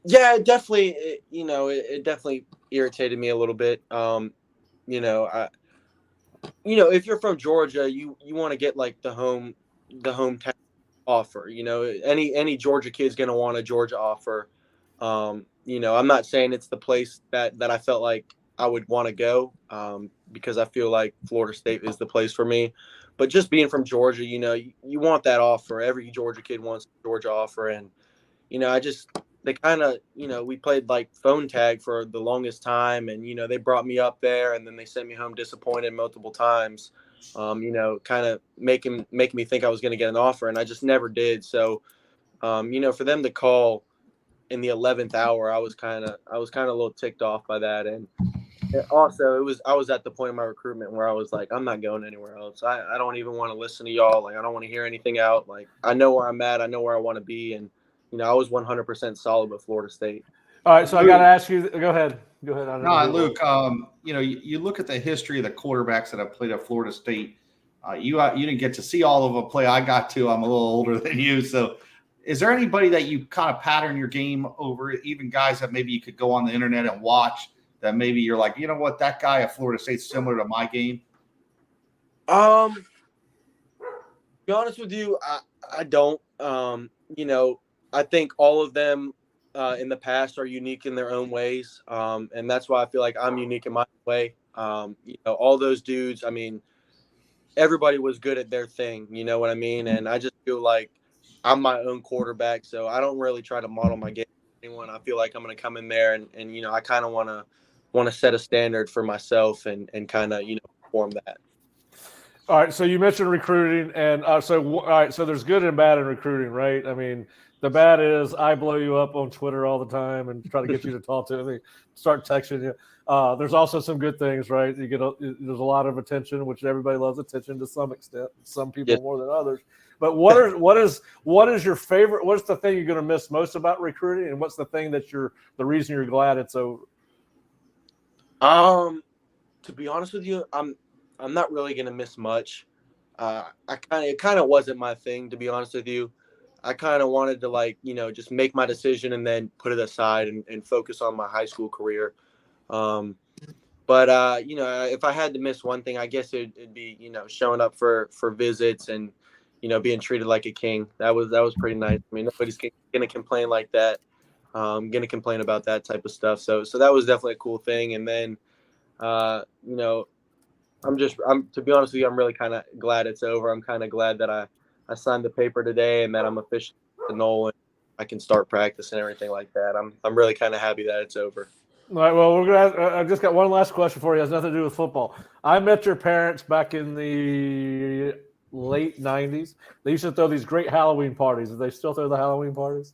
Yeah, it definitely. It definitely irritated me a little bit. If you're from Georgia, you want to get like the hometown offer. Any Georgia kid's gonna want a Georgia offer. I'm not saying it's the place that I felt like I would want to go, because I feel like Florida State is the place for me. But just being from Georgia, you want that offer. Every Georgia kid wants a Georgia offer, and they kind of, we played like phone tag for the longest time, and they brought me up there, and then they sent me home disappointed multiple times. Kind of making me think I was going to get an offer, and I just never did. So, for them to call in the 11th hour, I was kind of a little ticked off by that. And also I was at the point in my recruitment where I was like, I'm not going anywhere else. I don't even want to listen to y'all. Like, I don't want to hear anything out. Like, I know where I'm at. I know where I want to be. And, I was 100% solid with Florida State. All right. So Luke, I got to ask you, go ahead. No, Luke, you look at the history of the quarterbacks that have played at Florida State. You didn't get to see all of them play. I got to. I'm a little older than you. So is there anybody that you kind of pattern your game over, even guys that maybe you could go on the internet and watch, that maybe you're like, you know what, that guy at Florida State's similar to my game? To be honest with you, I don't. I think all of them in the past are unique in their own ways. And that's why I feel like I'm unique in my way. All those dudes, I mean, everybody was good at their thing, you know what I mean? And I just feel like I'm my own quarterback, so I don't really try to model my game to anyone. I feel like I'm going to come in there and I kind of want to set a standard for myself and kind of, perform that. All right, so you mentioned recruiting, and so there's good and bad in recruiting, right? I mean, the bad is I blow you up on Twitter all the time and try to get you to talk to me, start texting you. There's also some good things, right? There's a lot of attention, which everybody loves attention to some extent. Some people more than others. But what is your favorite? What's the thing you're going to miss most about recruiting, and what's the thing that the reason you're glad it's over? To be honest with you, I'm not really going to miss much. It kind of wasn't my thing, to be honest with you. I kind of wanted to just make my decision and then put it aside and focus on my high school career. But if I had to miss one thing, I guess it'd be, showing up for visits and, being treated like a king. That was pretty nice. I mean, nobody's going to complain like that. Going to complain about that type of stuff. So that was definitely a cool thing. And then, I'm to be honest with you, I'm really kind of glad it's over. I'm kind of glad that I signed the paper today and that I'm officially at Seminole and I can start practice and everything like that. I'm really kind of happy that it's over. All right. Well, I just got one last question for you. It has nothing to do with football. I met your parents back in the late 90s. They used to throw these great Halloween parties. Do they still throw the Halloween parties?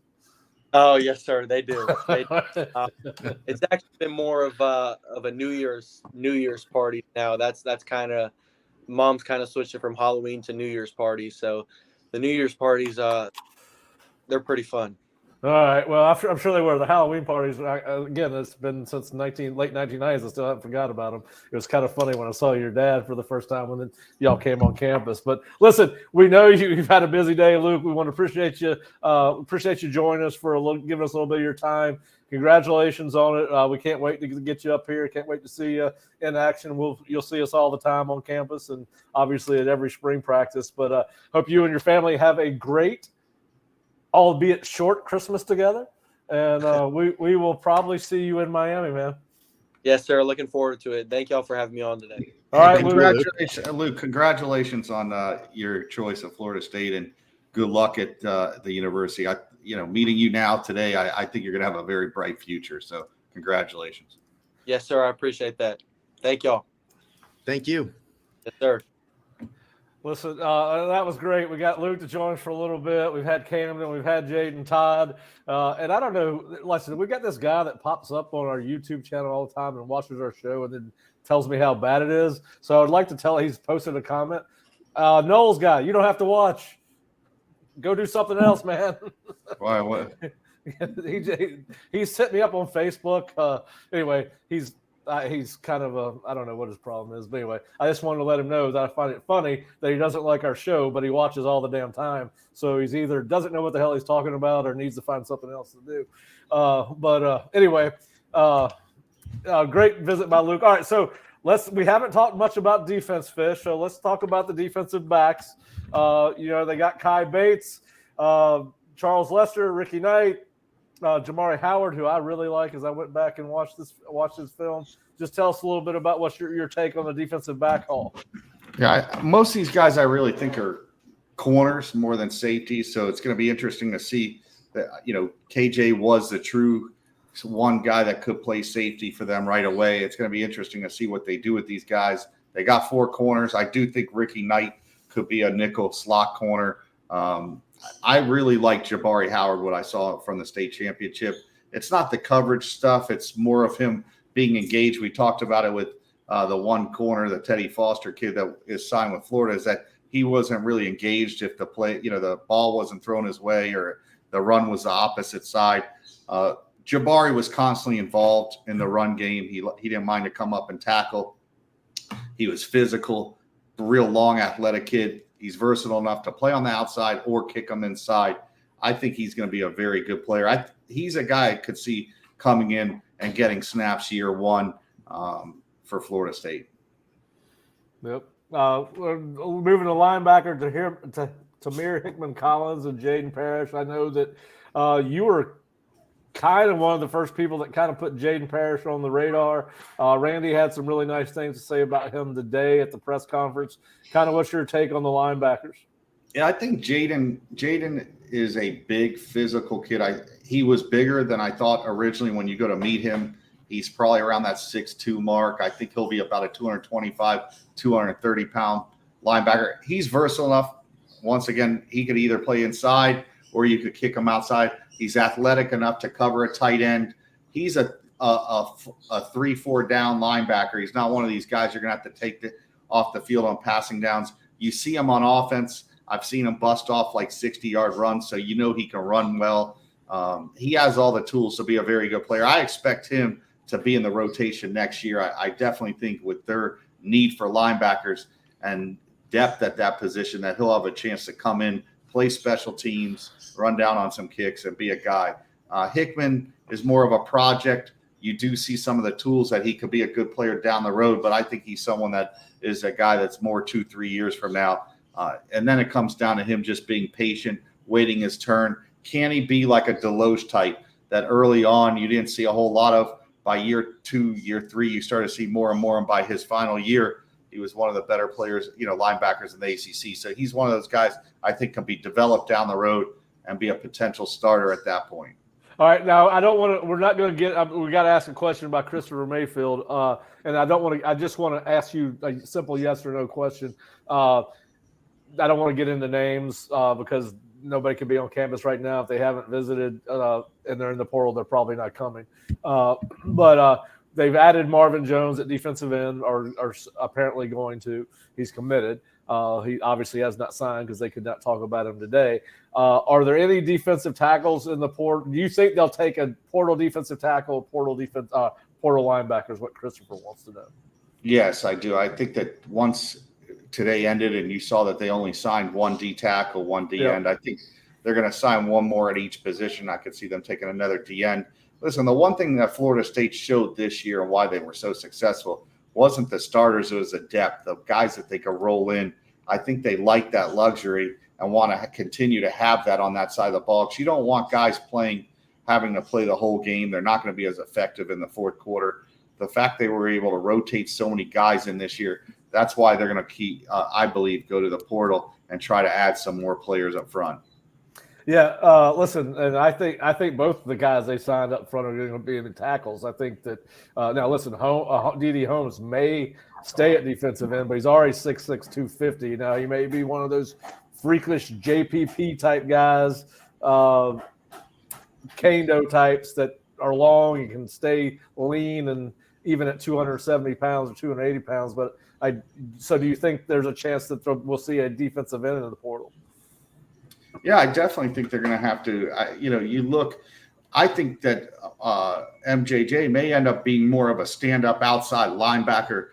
Oh, yes, sir. They do. It's actually been more of a New Year's party now. That's kind of Mom's kind of switched it from Halloween to New Year's parties. So the New Year's parties, they're pretty fun. All right. Well, I'm sure they were. The Halloween parties, again, it's been since late 1990s. I still haven't forgot about them. It was kind of funny when I saw your dad for the first time when y'all came on campus. But listen, we know you've had a busy day, Luke. We want to appreciate you joining us giving us a little bit of your time. congratulations on it. We can't wait to get you up here. Can't wait to see you in action. You'll see us all the time on campus and obviously at every spring practice. But hope you and your family have a great, albeit short, Christmas together. And we will probably see you in Miami, man. Yes, sir. Looking forward to it. Thank y'all for having me on today. All right, congratulations, Luke. Congratulations on your choice of Florida State, and good luck at the university. Meeting you now today, I think you're going to have a very bright future. So, congratulations. Yes, sir. I appreciate that. Thank y'all. Thank you. Yes, sir. Listen, that was great. We got Luke to join us for a little bit. We've had Camdon, we've had Jayden Todd. And I don't know, listen, we got this guy that pops up on our YouTube channel all the time and watches our show and then tells me how bad it is. So I'd like to tell he's posted a comment. Knowles guy, you don't have to watch. Go do something else, man. Why? What? He's hit me up on Facebook. Anyway, he's kind of I don't know what his problem is, but anyway, I just wanted to let him know that I find it funny that he doesn't like our show, but he watches all the damn time. So he's either doesn't know what the hell he's talking about or needs to find something else to do. Anyway, great visit by Luke. All right, so we haven't talked much about defense, Fish. So let's talk about the defensive backs. They got Kai Bates, Charles Lester, Ricky Knight, Jamari Howard, who I really like as I went back and watched this film. Just tell us a little bit about what's your take on the defensive back haul. Yeah, most of these guys I really think are corners more than safeties. So it's going to be interesting to see that, KJ was the true one guy that could play safety for them right away. It's going to be interesting to see what they do with these guys. They got 4 corners. I do think Ricky Knight could be a nickel slot corner. I really like Jabari Howard, what I saw from the state championship. It's not the coverage stuff. It's more of him being engaged. We talked about it with the one corner, the Teddy Foster kid that is signed with Florida, is that he wasn't really engaged if the play, the ball wasn't thrown his way or the run was the opposite side. Jabari was constantly involved in the run game. He didn't mind to come up and tackle. He was physical, real long, athletic kid. He's versatile enough to play on the outside or kick them inside. I think he's going to be a very good player. He's a guy I could see coming in and getting snaps year one for Florida State. Yep. We're moving the linebacker to Tamir Hickman-Collins and Jaden Parrish. I know that you were kind of one of the first people that kind of put Jaden Parrish on the radar. Randy had some really nice things to say about him today at the press conference. Kind of what's your take on the linebackers? Yeah, I think Jayden is a big physical kid. He was bigger than I thought originally when you go to meet him. He's probably around that 6'2" mark. I think he'll be about a 225, 230-pound linebacker. He's versatile enough. Once again, he could either play inside or you could kick him outside. He's athletic enough to cover a tight end. He's a 3-4 down linebacker. He's not one of these guys you're going to have to take off the field on passing downs. You see him on offense. I've seen him bust off like 60-yard runs, so he can run well. He has all the tools to be a very good player. I expect him to be in the rotation next year. I definitely think with their need for linebackers and depth at that position that he'll have a chance to come in, play special teams, run down on some kicks, and be a guy. Hickman is more of a project. You do see some of the tools that he could be a good player down the road, but I think he's someone that is a guy that's more 2-3 years from now. And then it comes down to him just being patient, waiting his turn. Can he be like a Deloge type that early on you didn't see a whole lot of? By year 2, year 3, you start to see more and more. And by his final year, he was one of the better players, linebackers in the ACC. So he's one of those guys I think can be developed down the road and be a potential starter at that point. All right. Now, we're not going to we got to ask a question about Christopher Mayfield. And I just want to ask you a simple yes or no question. I don't want to get into names because nobody can be on campus right now. If they haven't visited and they're in the portal, they're probably not coming. But they've added Marvin Jones at defensive end, or apparently going to. He's committed. He obviously has not signed because they could not talk about him today. Are there any defensive tackles in the portal? Do you think they'll take a portal defensive tackle, portal linebacker is what Christopher wants to know? Yes, I do. I think that once today ended and you saw that they only signed one D tackle, one D end, I think they're going to sign one more at each position. I could see them taking another D end. listen, the one thing that Florida State showed this year and why they were so successful wasn't the starters, it was the depth of guys that they could roll in. I think they like that luxury and want to continue to have that on that side of the ball, because you don't want guys having to play the whole game. They're not going to be as effective in the fourth quarter. The fact they were able to rotate so many guys in this year, that's why they're going to keep, I believe, go to the portal and try to add some more players up front. Yeah, listen, and I think both of the guys they signed up front are going to be in the tackles. I think that now, listen, D.D. Holmes may stay at defensive end, but he's already 6'6", 250. Now he may be one of those freakish JPP type guys, Kendo types that are long and can stay lean and even at 270 pounds or 280 pounds. But so do you think there's a chance that we'll see a defensive end in the portal? Yeah, I definitely think they're going to have to. I think that MJJ may end up being more of a stand-up outside linebacker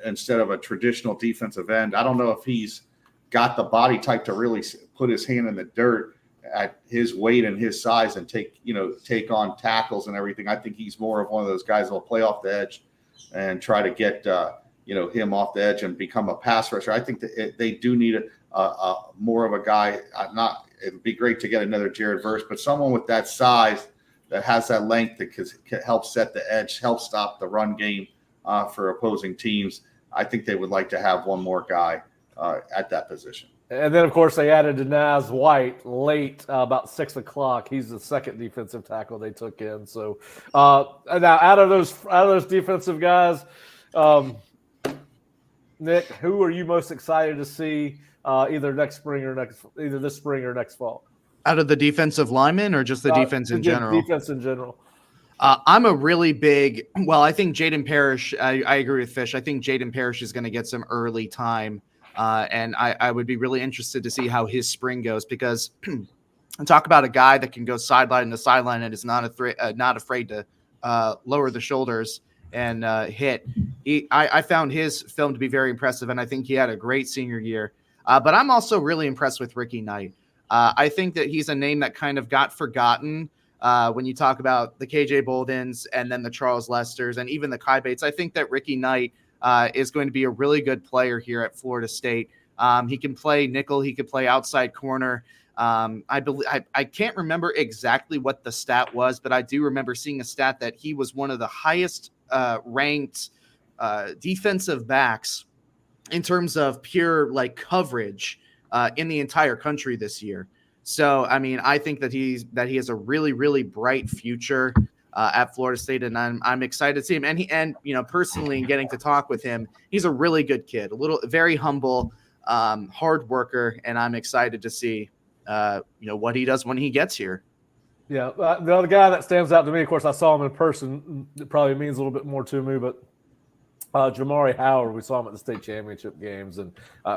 instead of a traditional defensive end. I don't know if he's got the body type to really put his hand in the dirt at his weight and his size and take on tackles and everything. I think he's more of one of those guys that will play off the edge and try to get him off the edge and become a pass rusher. I think that they do need more of a guy. It'd be great to get another Jared Verse, but someone with that size that has that length that can help set the edge, help stop the run game for opposing teams. I think they would like to have one more guy at that position. And then, of course, they added Denaz White late, about 6 o'clock. He's the second defensive tackle they took in. So now, out of those defensive guys, Nick, who are you most excited to see either this spring or next fall? Out of the defensive linemen or just the defense in general? Defense in general. I'm a really big – well, I think Jayden Parrish – I agree with Fish. I think Jayden Parrish is going to get some early time, and I would be really interested to see how his spring goes, because talk about a guy that can go sideline to sideline and is not afraid to lower the shoulders and hit. I found his film to be very impressive, and I think he had a great senior year. But I'm also really impressed with Ricky Knight. I think that he's a name that kind of got forgotten when you talk about the KJ Boldens and then the Charles Lesters and even the Kai Bates. I think that Ricky Knight is going to be a really good player here at Florida State. He can play nickel. He could play outside corner. I can't remember exactly what the stat was, but I do remember seeing a stat that he was one of the highest ranked defensive backs in terms of pure coverage in the entire country this year. So, I mean, I think that he has a really, really bright future at Florida State, and I'm excited to see him. And personally, getting to talk with him, he's a really good kid, very humble, hard worker, and I'm excited to see what he does when he gets here. Yeah, the other guy that stands out to me, of course, I saw him in person. It probably means a little bit more to me, but Jamari Howard, we saw him at the state championship games, and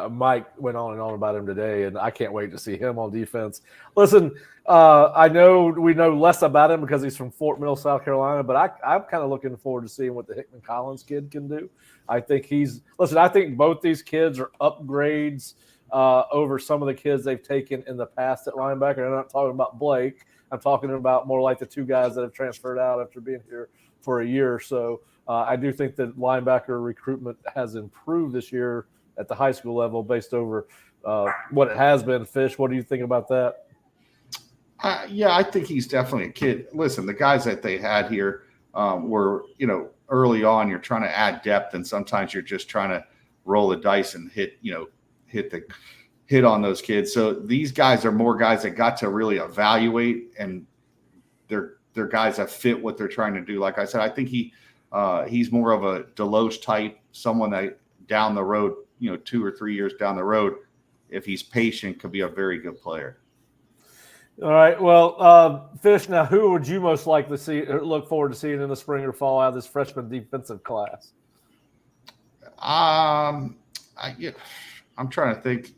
Mike went on and on about him today, and I can't wait to see him on defense. Listen, I know we know less about him because he's from Fort Mill, South Carolina, but I'm kind of looking forward to seeing what the Hickman Collins kid can do. I think I think both these kids are upgrades over some of the kids they've taken in the past at linebacker. I'm not talking about Blake. I'm talking about more like the two guys that have transferred out after being here for a year or so. I do think that linebacker recruitment has improved this year at the high school level based over what it has been. Fish, what do you think about that? Yeah, I think he's definitely a kid. Listen, the guys that they had here were, early on, you're trying to add depth, and sometimes you're just trying to roll the dice and hit on those kids. So these guys are more guys that got to really evaluate, and they're guys that fit what they're trying to do. Like I said, I think he's more of a Deloche type, someone that down the road, 2 or 3 years down the road, if he's patient, could be a very good player. All right. Well, Fish, now who would you most like to see or look forward to seeing in the spring or fall out of this freshman defensive class? I'm trying to think,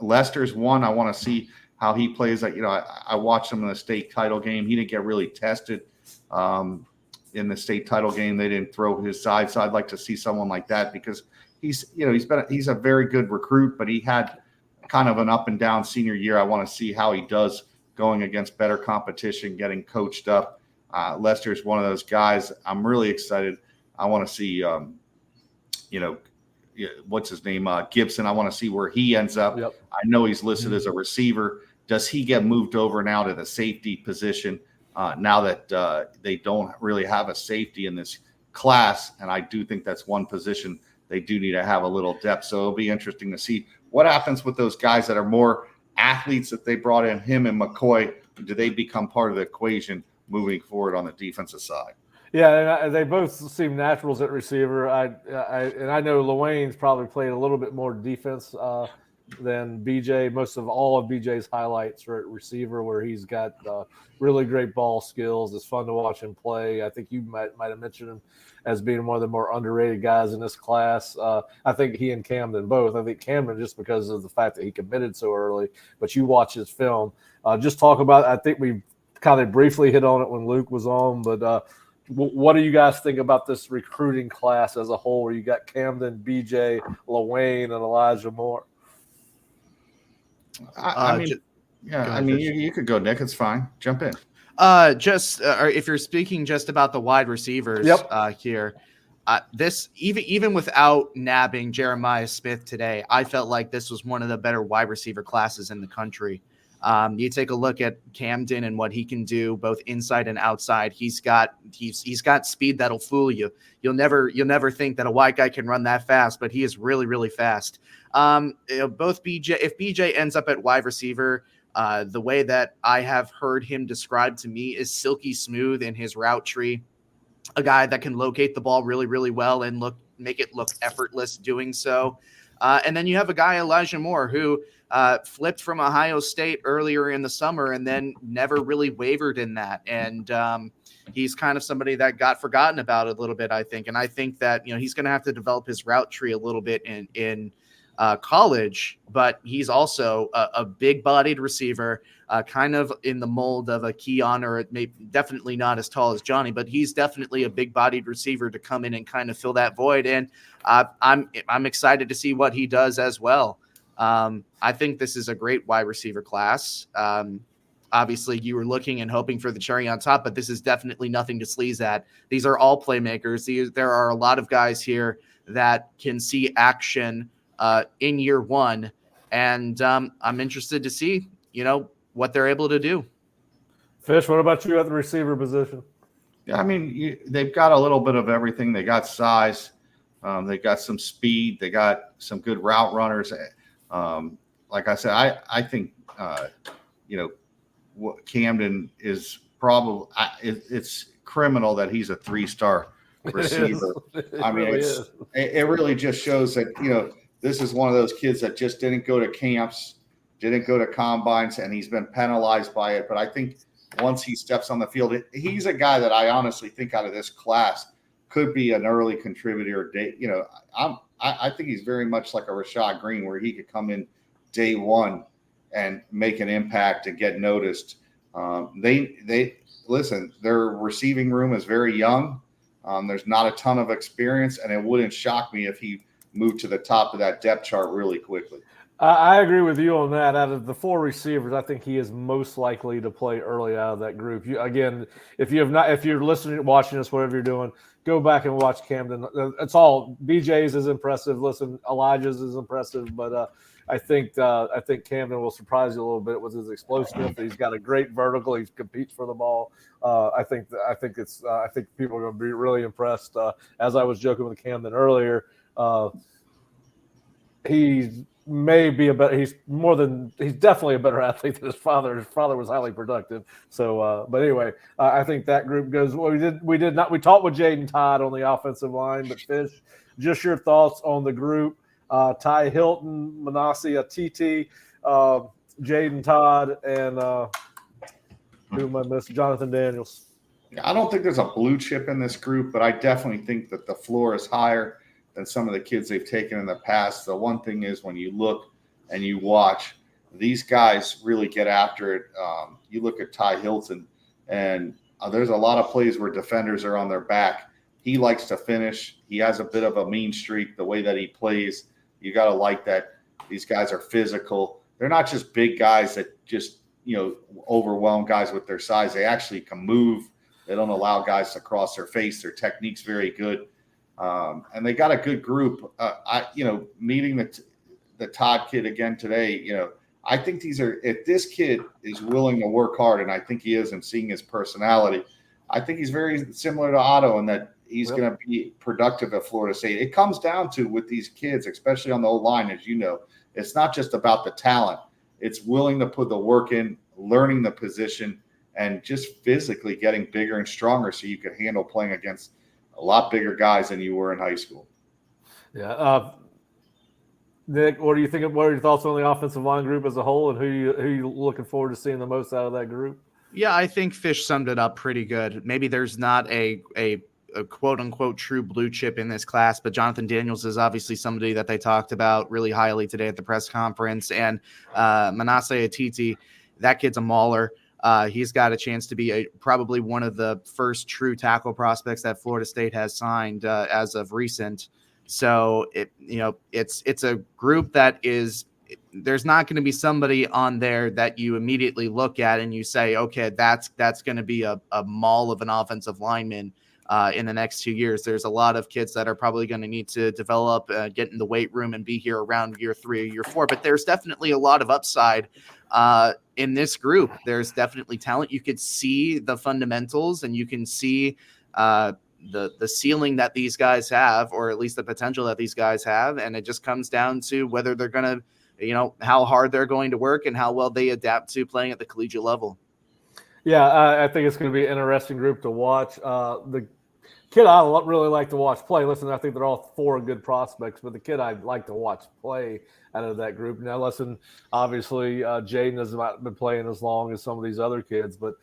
Lester's one. I want to see how he plays. I watched him in the state title game. He didn't get really tested in the state title game. They didn't throw his side. So I'd like to see someone like that, because he's a very good recruit, but he had kind of an up and down senior year. I want to see how he does going against better competition, getting coached up. Lester's one of those guys. I'm really excited. I want to see, what's his name? Gibson. I want to see where he ends up. Yep. I know he's listed as a receiver. Does he get moved over now to the safety position now that they don't really have a safety in this class? And I do think that's one position they do need to have a little depth. So it'll be interesting to see what happens with those guys that are more athletes that they brought in, him and McCoy. Do they become part of the equation moving forward on the defensive side? Yeah, and they both seem naturals at receiver. I know Luane's probably played a little bit more defense than BJ. Most of all of BJ's highlights are at receiver, where he's got really great ball skills. It's fun to watch him play. I think you might have mentioned him as being one of the more underrated guys in this class. I think he and Camdon both. I think Camdon just because of the fact that he committed so early. But you watch his film. Just talk about. I think we kind of briefly hit on it when Luke was on, but. What do you guys think about this recruiting class as a whole, where you got Camdon, BJ, Luane, and Elijah Moore? You could go, Nick. It's fine. Jump in. If you're speaking just about the wide receivers here, this even without nabbing Jeremiah Smith today, I felt like this was one of the better wide receiver classes in the country. You take a look at Camdon and what he can do both inside and outside. He's got speed that'll fool you. You'll never think that a white guy can run that fast, but he is really, really fast. Both if BJ ends up at wide receiver, the way that I have heard him described to me is silky smooth in his route tree, a guy that can locate the ball really, really well and make it look effortless doing so. And then you have a guy, Elijah Moore, who flipped from Ohio State earlier in the summer and then never really wavered in that. And he's kind of somebody that got forgotten about a little bit, I think. And I think that, he's going to have to develop his route tree a little bit in college, but he's also a big-bodied receiver, kind of in the mold of a Keon, or definitely not as tall as Johnny, but he's definitely a big-bodied receiver to come in and kind of fill that void. And I'm excited to see what he does as well. I think this is a great wide receiver class. Obviously, you were looking and hoping for the cherry on top, but this is definitely nothing to sneeze at. These are all playmakers. There are a lot of guys here that can see action in year one, and I'm interested to see, what they're able to do. Fish, what about you at the receiver position? Yeah, they've got a little bit of everything. They got size. They got some speed. They got some good route runners. Like I said, I think, what Camdon is probably it's criminal that he's a 3-star receiver. It really just shows that, this is one of those kids that just didn't go to camps, didn't go to combines, and he's been penalized by it. But I think once he steps on the field, he's a guy that I honestly think out of this class could be an early contributor. I think he's very much like a Rashad Green, where he could come in day one and make an impact and get noticed. Listen, their receiving room is very young. There's not a ton of experience, and it wouldn't shock me if he moved to the top of that depth chart really quickly. I agree with you on that. Out of the 4 receivers, I think he is most likely to play early out of that group. If you're listening, watching us, whatever you're doing, go back and watch Camdon. It's all BJ's is impressive. Listen, Elijah's is impressive, but I think Camdon will surprise you a little bit with his explosiveness. He's got a great vertical. He competes for the ball. I think people are going to be really impressed. As I was joking with Camdon earlier, he's definitely a better athlete than his father. His father was highly productive. So, but anyway, I think that group goes. Well, we talked with Jayden Todd on the offensive line, but Fish, just your thoughts on the group. Ty Hilton, Manasseh Atiti, Jayden Todd, and who am I missing? Jonathan Daniels. I don't think there's a blue chip in this group, but I definitely think that the floor is higher than some of the kids they've taken in the past. The one thing is, when you look and you watch, these guys really get after it. You look at Ty Hilton, and there's a lot of plays where defenders are on their back. He likes to finish. He has a bit of a mean streak, the way that he plays. You got to like that. These guys are physical. They're not just big guys that just, overwhelm guys with their size. They actually can move. They don't allow guys to cross their face. Their technique's very good. And they got a good group. Meeting the Todd kid again today, I think if this kid is willing to work hard, and I think he is, and seeing his personality, I think he's very similar to Otto in that he's going to be productive at Florida State. It comes down to, with these kids, especially on the O-line, as you know, it's not just about the talent. It's willing to put the work in, learning the position, and just physically getting bigger and stronger so you can handle playing against a lot bigger guys than you were in high school. Yeah. Nick, what do you think? What are your thoughts on the offensive line group as a whole, and who you looking forward to seeing the most out of that group? Yeah, I think Fish summed it up pretty good. Maybe there's not a quote unquote true blue chip in this class, but Jonathan Daniels is obviously somebody that they talked about really highly today at the press conference. And Manasseh Atiti, that kid's a mauler. He's got a chance to be probably one of the first true tackle prospects that Florida State has signed as of recent. So it's a group that is, there's not going to be somebody on there that you immediately look at and you say, okay, that's going to be a maul of an offensive lineman in the next 2 years. There's a lot of kids that are probably going to need to develop, get in the weight room and be here around year 3 or year 4, but there's definitely a lot of upside in this group. There's definitely talent. You could see the fundamentals, and you can see the ceiling that these guys have, or at least the potential that these guys have. And it just comes down to whether they're going to, how hard they're going to work and how well they adapt to playing at the collegiate level. Yeah, I think it's going to be an interesting group to watch. The kid I really like to watch play. Listen, I think they're all 4 good prospects, but the kid I'd like to watch play out of that group. Now, listen, obviously, Jayden has not been playing as long as some of these other kids, but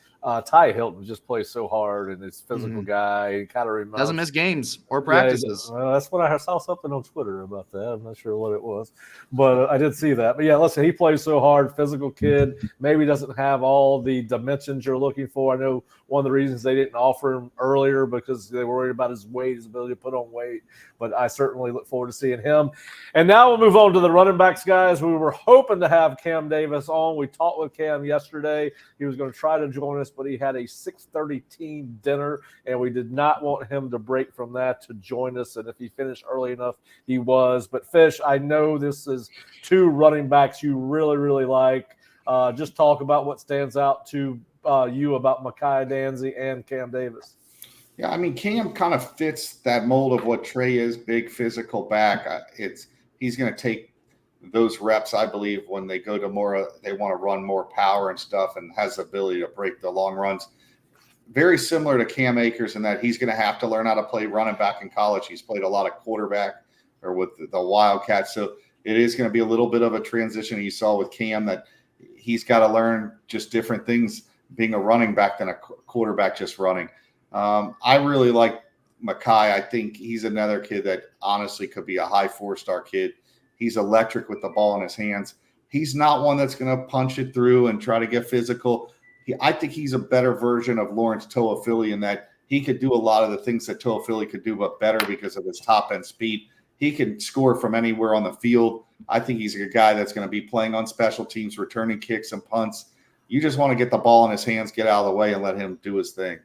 Ty Hilton just plays so hard, and he's a physical guy. He kind of reminds, doesn't miss games or practices. Yeah, that's what I saw something on Twitter about that. I'm not sure what it was, but I did see that. But yeah, listen, he plays so hard, physical kid. Maybe doesn't have all the dimensions you're looking for. I know one of the reasons they didn't offer him earlier because they were worried about his weight, his ability to put on weight. But I certainly look forward to seeing him. And now we'll move on to the running backs, guys. We were hoping to have Cam Davis on. We talked with Cam yesterday. He was going to try to join us, but he had a 6:30 team dinner, and we did not want him to break from that to join us. And if he finished early enough, he was. But Fish, I know this is 2 running backs you really, really like. Just talk about what stands out to you about Micaiah Danzy and Cam Davis. Yeah, I mean, Cam kind of fits that mold of what Trey is, big physical back. He's going to take those reps, I believe, when they go to more, they want to run more power and stuff, and has the ability to break the long runs. Very similar to Cam Akers in that he's going to have to learn how to play running back in college. He's played a lot of quarterback or with the Wildcats. So it is going to be a little bit of a transition. You saw with Cam that he's got to learn just different things being a running back than a quarterback just running. I really like Micaiah. I think he's another kid that honestly could be a high 4-star kid. He's electric with the ball in his hands. He's not one that's going to punch it through and try to get physical. I think he's a better version of Lawrence Toafili in that he could do a lot of the things that Toafili could do, but better because of his top-end speed. He can score from anywhere on the field. I think he's a guy that's going to be playing on special teams, returning kicks and punts. You just want to get the ball in his hands, get out of the way, and let him do his thing.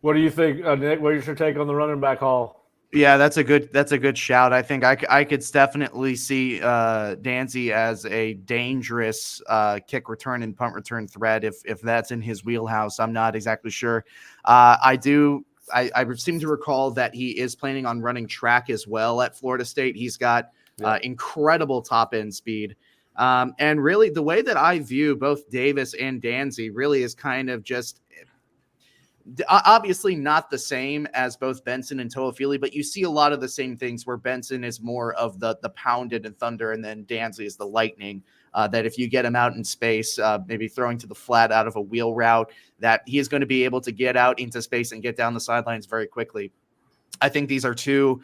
What do you think, Nick? What is your take on the running back haul? Yeah, that's a good shout. I think I could definitely see Danzy as a dangerous kick return and punt return threat if that's in his wheelhouse. I'm not exactly sure. I seem to recall that he is planning on running track as well at Florida State. He's got incredible top end speed. And really the way that I view both Davis and Danzy really is kind of just obviously not the same as both Benson and Toafili, but you see a lot of the same things where Benson is more of the pounded and thunder, and then Danzy is the lightning, that if you get him out in space, maybe throwing to the flat out of a wheel route, that he is going to be able to get out into space and get down the sidelines very quickly. I think these are 2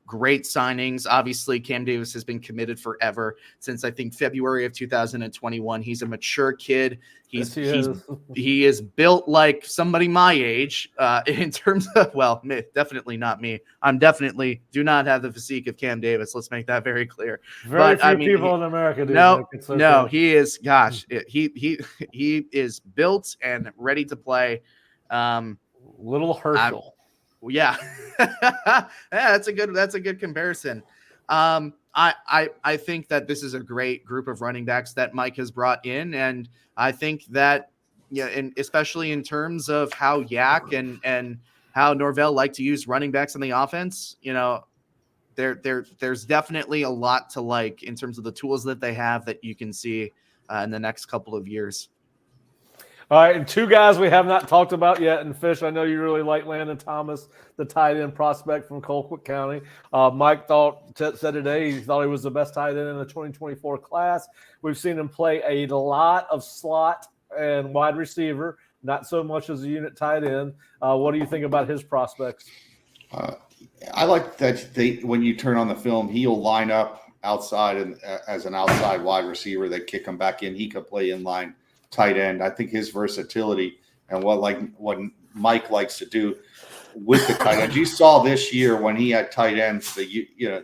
great signings. Obviously, Cam Davis has been committed forever since I think February of 2021. He's a mature kid. He is built like somebody my age in terms of, well, definitely not me. I'm definitely do not have the physique of Cam Davis. Let's make that very clear. Very few people in America do. No, he is. Gosh, he is built and ready to play. Little Herschel. Yeah. Yeah, that's a good comparison. I think that this is a great group of running backs that Mike has brought in, and I think that and especially in terms of how Yak and how Norvell like to use running backs in the offense, there's definitely a lot to like in terms of the tools that they have that you can see in the next couple of years. All right, and two guys we have not talked about yet. And Fish, I know you really like Landon Thomas, the tight end prospect from Colquitt County. Mike said today he thought he was the best tight end in the 2024 class. We've seen him play a lot of slot and wide receiver, not so much as a unit tight end. What do you think about his prospects? I like that when you turn on the film, he'll line up outside and as an outside wide receiver. They kick him back in. He could play inline tight end. I think his versatility and what Mike likes to do with the tight ends. You saw this year when he had tight ends, the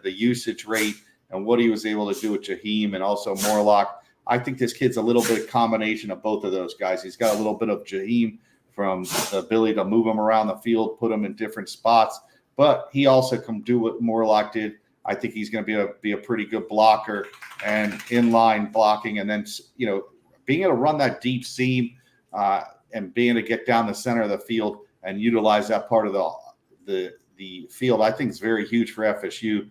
usage rate and what he was able to do with Jaheim and also Morlock. I think this kid's a little bit of combination of both of those guys. He's got a little bit of Jaheim from the ability to move him around the field, put him in different spots, but he also can do what Morlock did. I think he's going to be a pretty good blocker and inline blocking, and then being able to run that deep seam and being able to get down the center of the field and utilize that part of the field, I think is very huge for FSU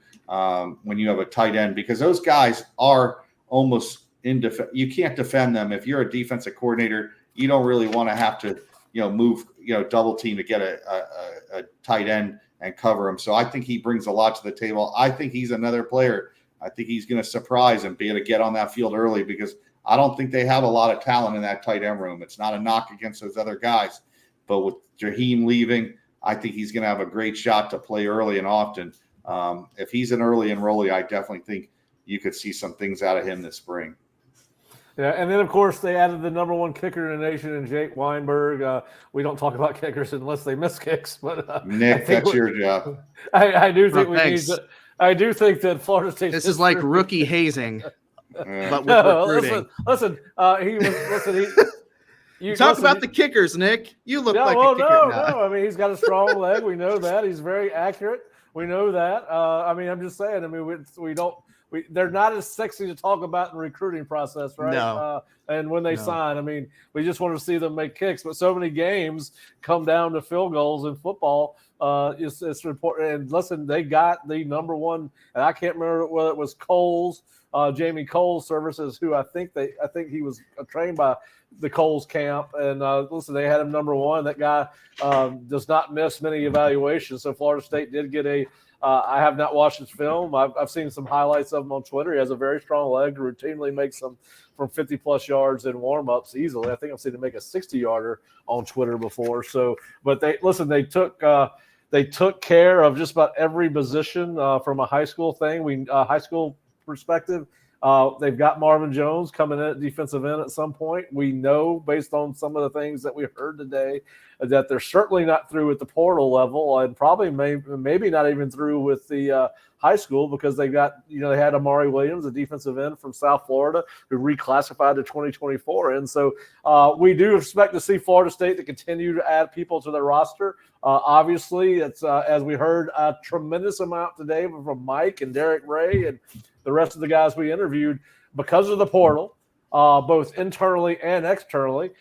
when you have a tight end, because those guys are almost you can't defend them. If you're a defensive coordinator, you don't really want to have to move double team to get a tight end and cover him. So I think he brings a lot to the table. I think he's another player. I think he's going to surprise and be able to get on that field early, because I don't think they have a lot of talent in that tight end room. It's not a knock against those other guys, but with Jaheim leaving, I think he's going to have a great shot to play early and often. If he's an early enrollee, I definitely think you could see some things out of him this spring. Yeah, and then, of course, they added the number one kicker in the nation in Jake Weinberg. We don't talk about kickers unless they miss kicks. But Nick, that's your job. I do think I do think that Florida State. This is like rookie hazing. But with recruiting. Listen. You talk about the kickers, Nick. You look like a kicker. No. I mean, he's got a strong leg. We know that. He's very accurate. We know that. I'm just saying. I mean, they're not as sexy to talk about in the recruiting process, right? No. And when they sign, I mean, we just want to see them make kicks. But so many games come down to field goals in football. It's important. And listen, they got the number one, and I can't remember whether it was Coles. Jamie Cole's services, who I think he was trained by the Coles camp, and listen, they had him number one. That guy does not miss many evaluations. So Florida State did get I have not watched his film. I've seen some highlights of him on Twitter. He has a very strong leg. Routinely makes them from 50-plus yards in warm-ups easily. I think I've seen him make a 60-yarder on Twitter before. So, but they took care of just about every position from a high school thing. High school perspective. They've got Marvin Jones coming in at defensive end at some point. We know, based on some of the things that we heard today, that they're certainly not through at the portal level, and probably maybe not even through with the high school, because they got, they had Amari Williams, a defensive end from South Florida, who reclassified to 2024. And so we do expect to see Florida State to continue to add people to their roster. Obviously, it's as we heard a tremendous amount today from Mike and Derek Ray and the rest of the guys we interviewed, because of the portal, both internally and externally.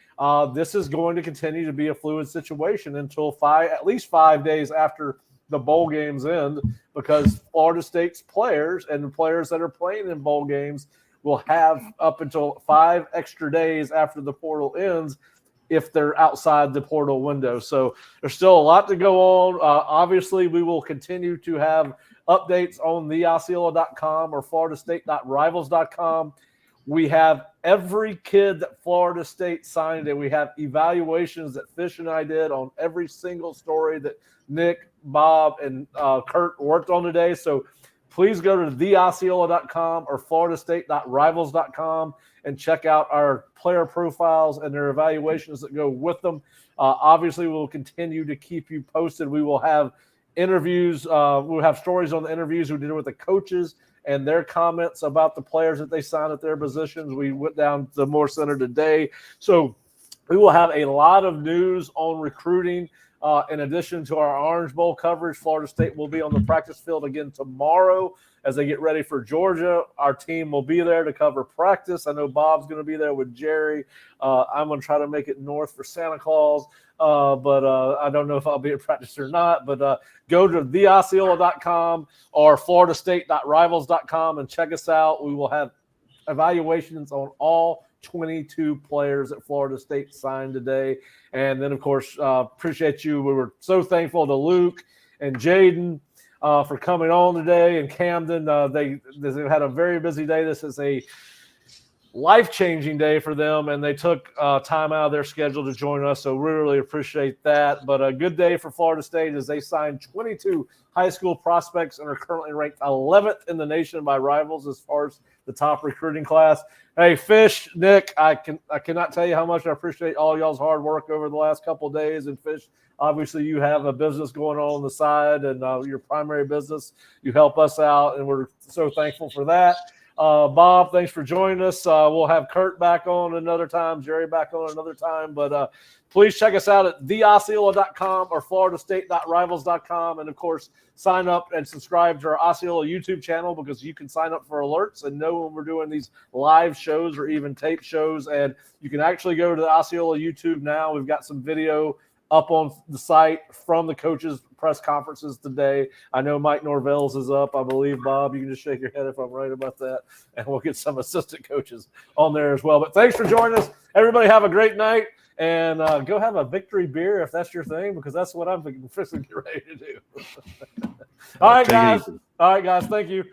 This is going to continue to be a fluid situation until at least 5 days after the bowl games end, because Florida State's players and the players that are playing in bowl games will have up until 5 extra days after the portal ends if they're outside the portal window. So there's still a lot to go on. Obviously, we will continue to have updates on theosceola.com or floridastate.rivals.com. We have every kid that Florida State signed, and we have evaluations that Fish and I did on every single story that Nick, Bob, and Kurt worked on today. So please go to theosceola.com or floridastate.rivals.com and check out our player profiles and their evaluations that go with them. Obviously, we'll continue to keep you posted. We will have interviews. We'll have stories on the interviews we did with the coaches and their comments about the players that they signed at their positions. We went down to the Moore Center today. So We will have a lot of news on recruiting. In addition to our Orange Bowl coverage, Florida State will be on the practice field again tomorrow as they get ready for Georgia. Our team will be there to cover practice. I know Bob's going to be there with Jerry. I'm going to try to make it north for Santa Claus, but I don't know if I'll be at practice or not. But go to theosceola.com or floridastate.rivals.com and check us out. We will have evaluations on all 22 players at Florida State signed today. And then, of course, appreciate you. We were so thankful to Luke and Jayden for coming on today, and Camdon. They've had a very busy day. This is a life-changing day for them, and they took time out of their schedule to join us, so we really appreciate that. But a good day for Florida State as they signed 22 high school prospects and are currently ranked 11th in the nation by Rivals as far as the top recruiting class. Hey, Fish, Nick, I cannot tell you how much I appreciate all y'all's hard work over the last couple of days. And Fish, obviously you have a business going on the side, and your primary business. You help us out, and we're so thankful for that. Bob, thanks for joining us. We'll have Kurt back on another time, Jerry back on another time. But please check us out at theosceola.com or floridastate.rivals.com. And, of course, sign up and subscribe to our Osceola YouTube channel because you can sign up for alerts and know when we're doing these live shows or even tape shows. And you can actually go to the Osceola YouTube now. We've got some video up on the site from the coaches' press conferences today. I know Mike Norvell's is up, I believe. Bob, you can just shake your head if I'm right about that, and we'll get some assistant coaches on there as well. But thanks for joining us. Everybody have a great night, and go have a victory beer if that's your thing, because that's what I'm fixing to get ready to do. All right, guys. Thank you.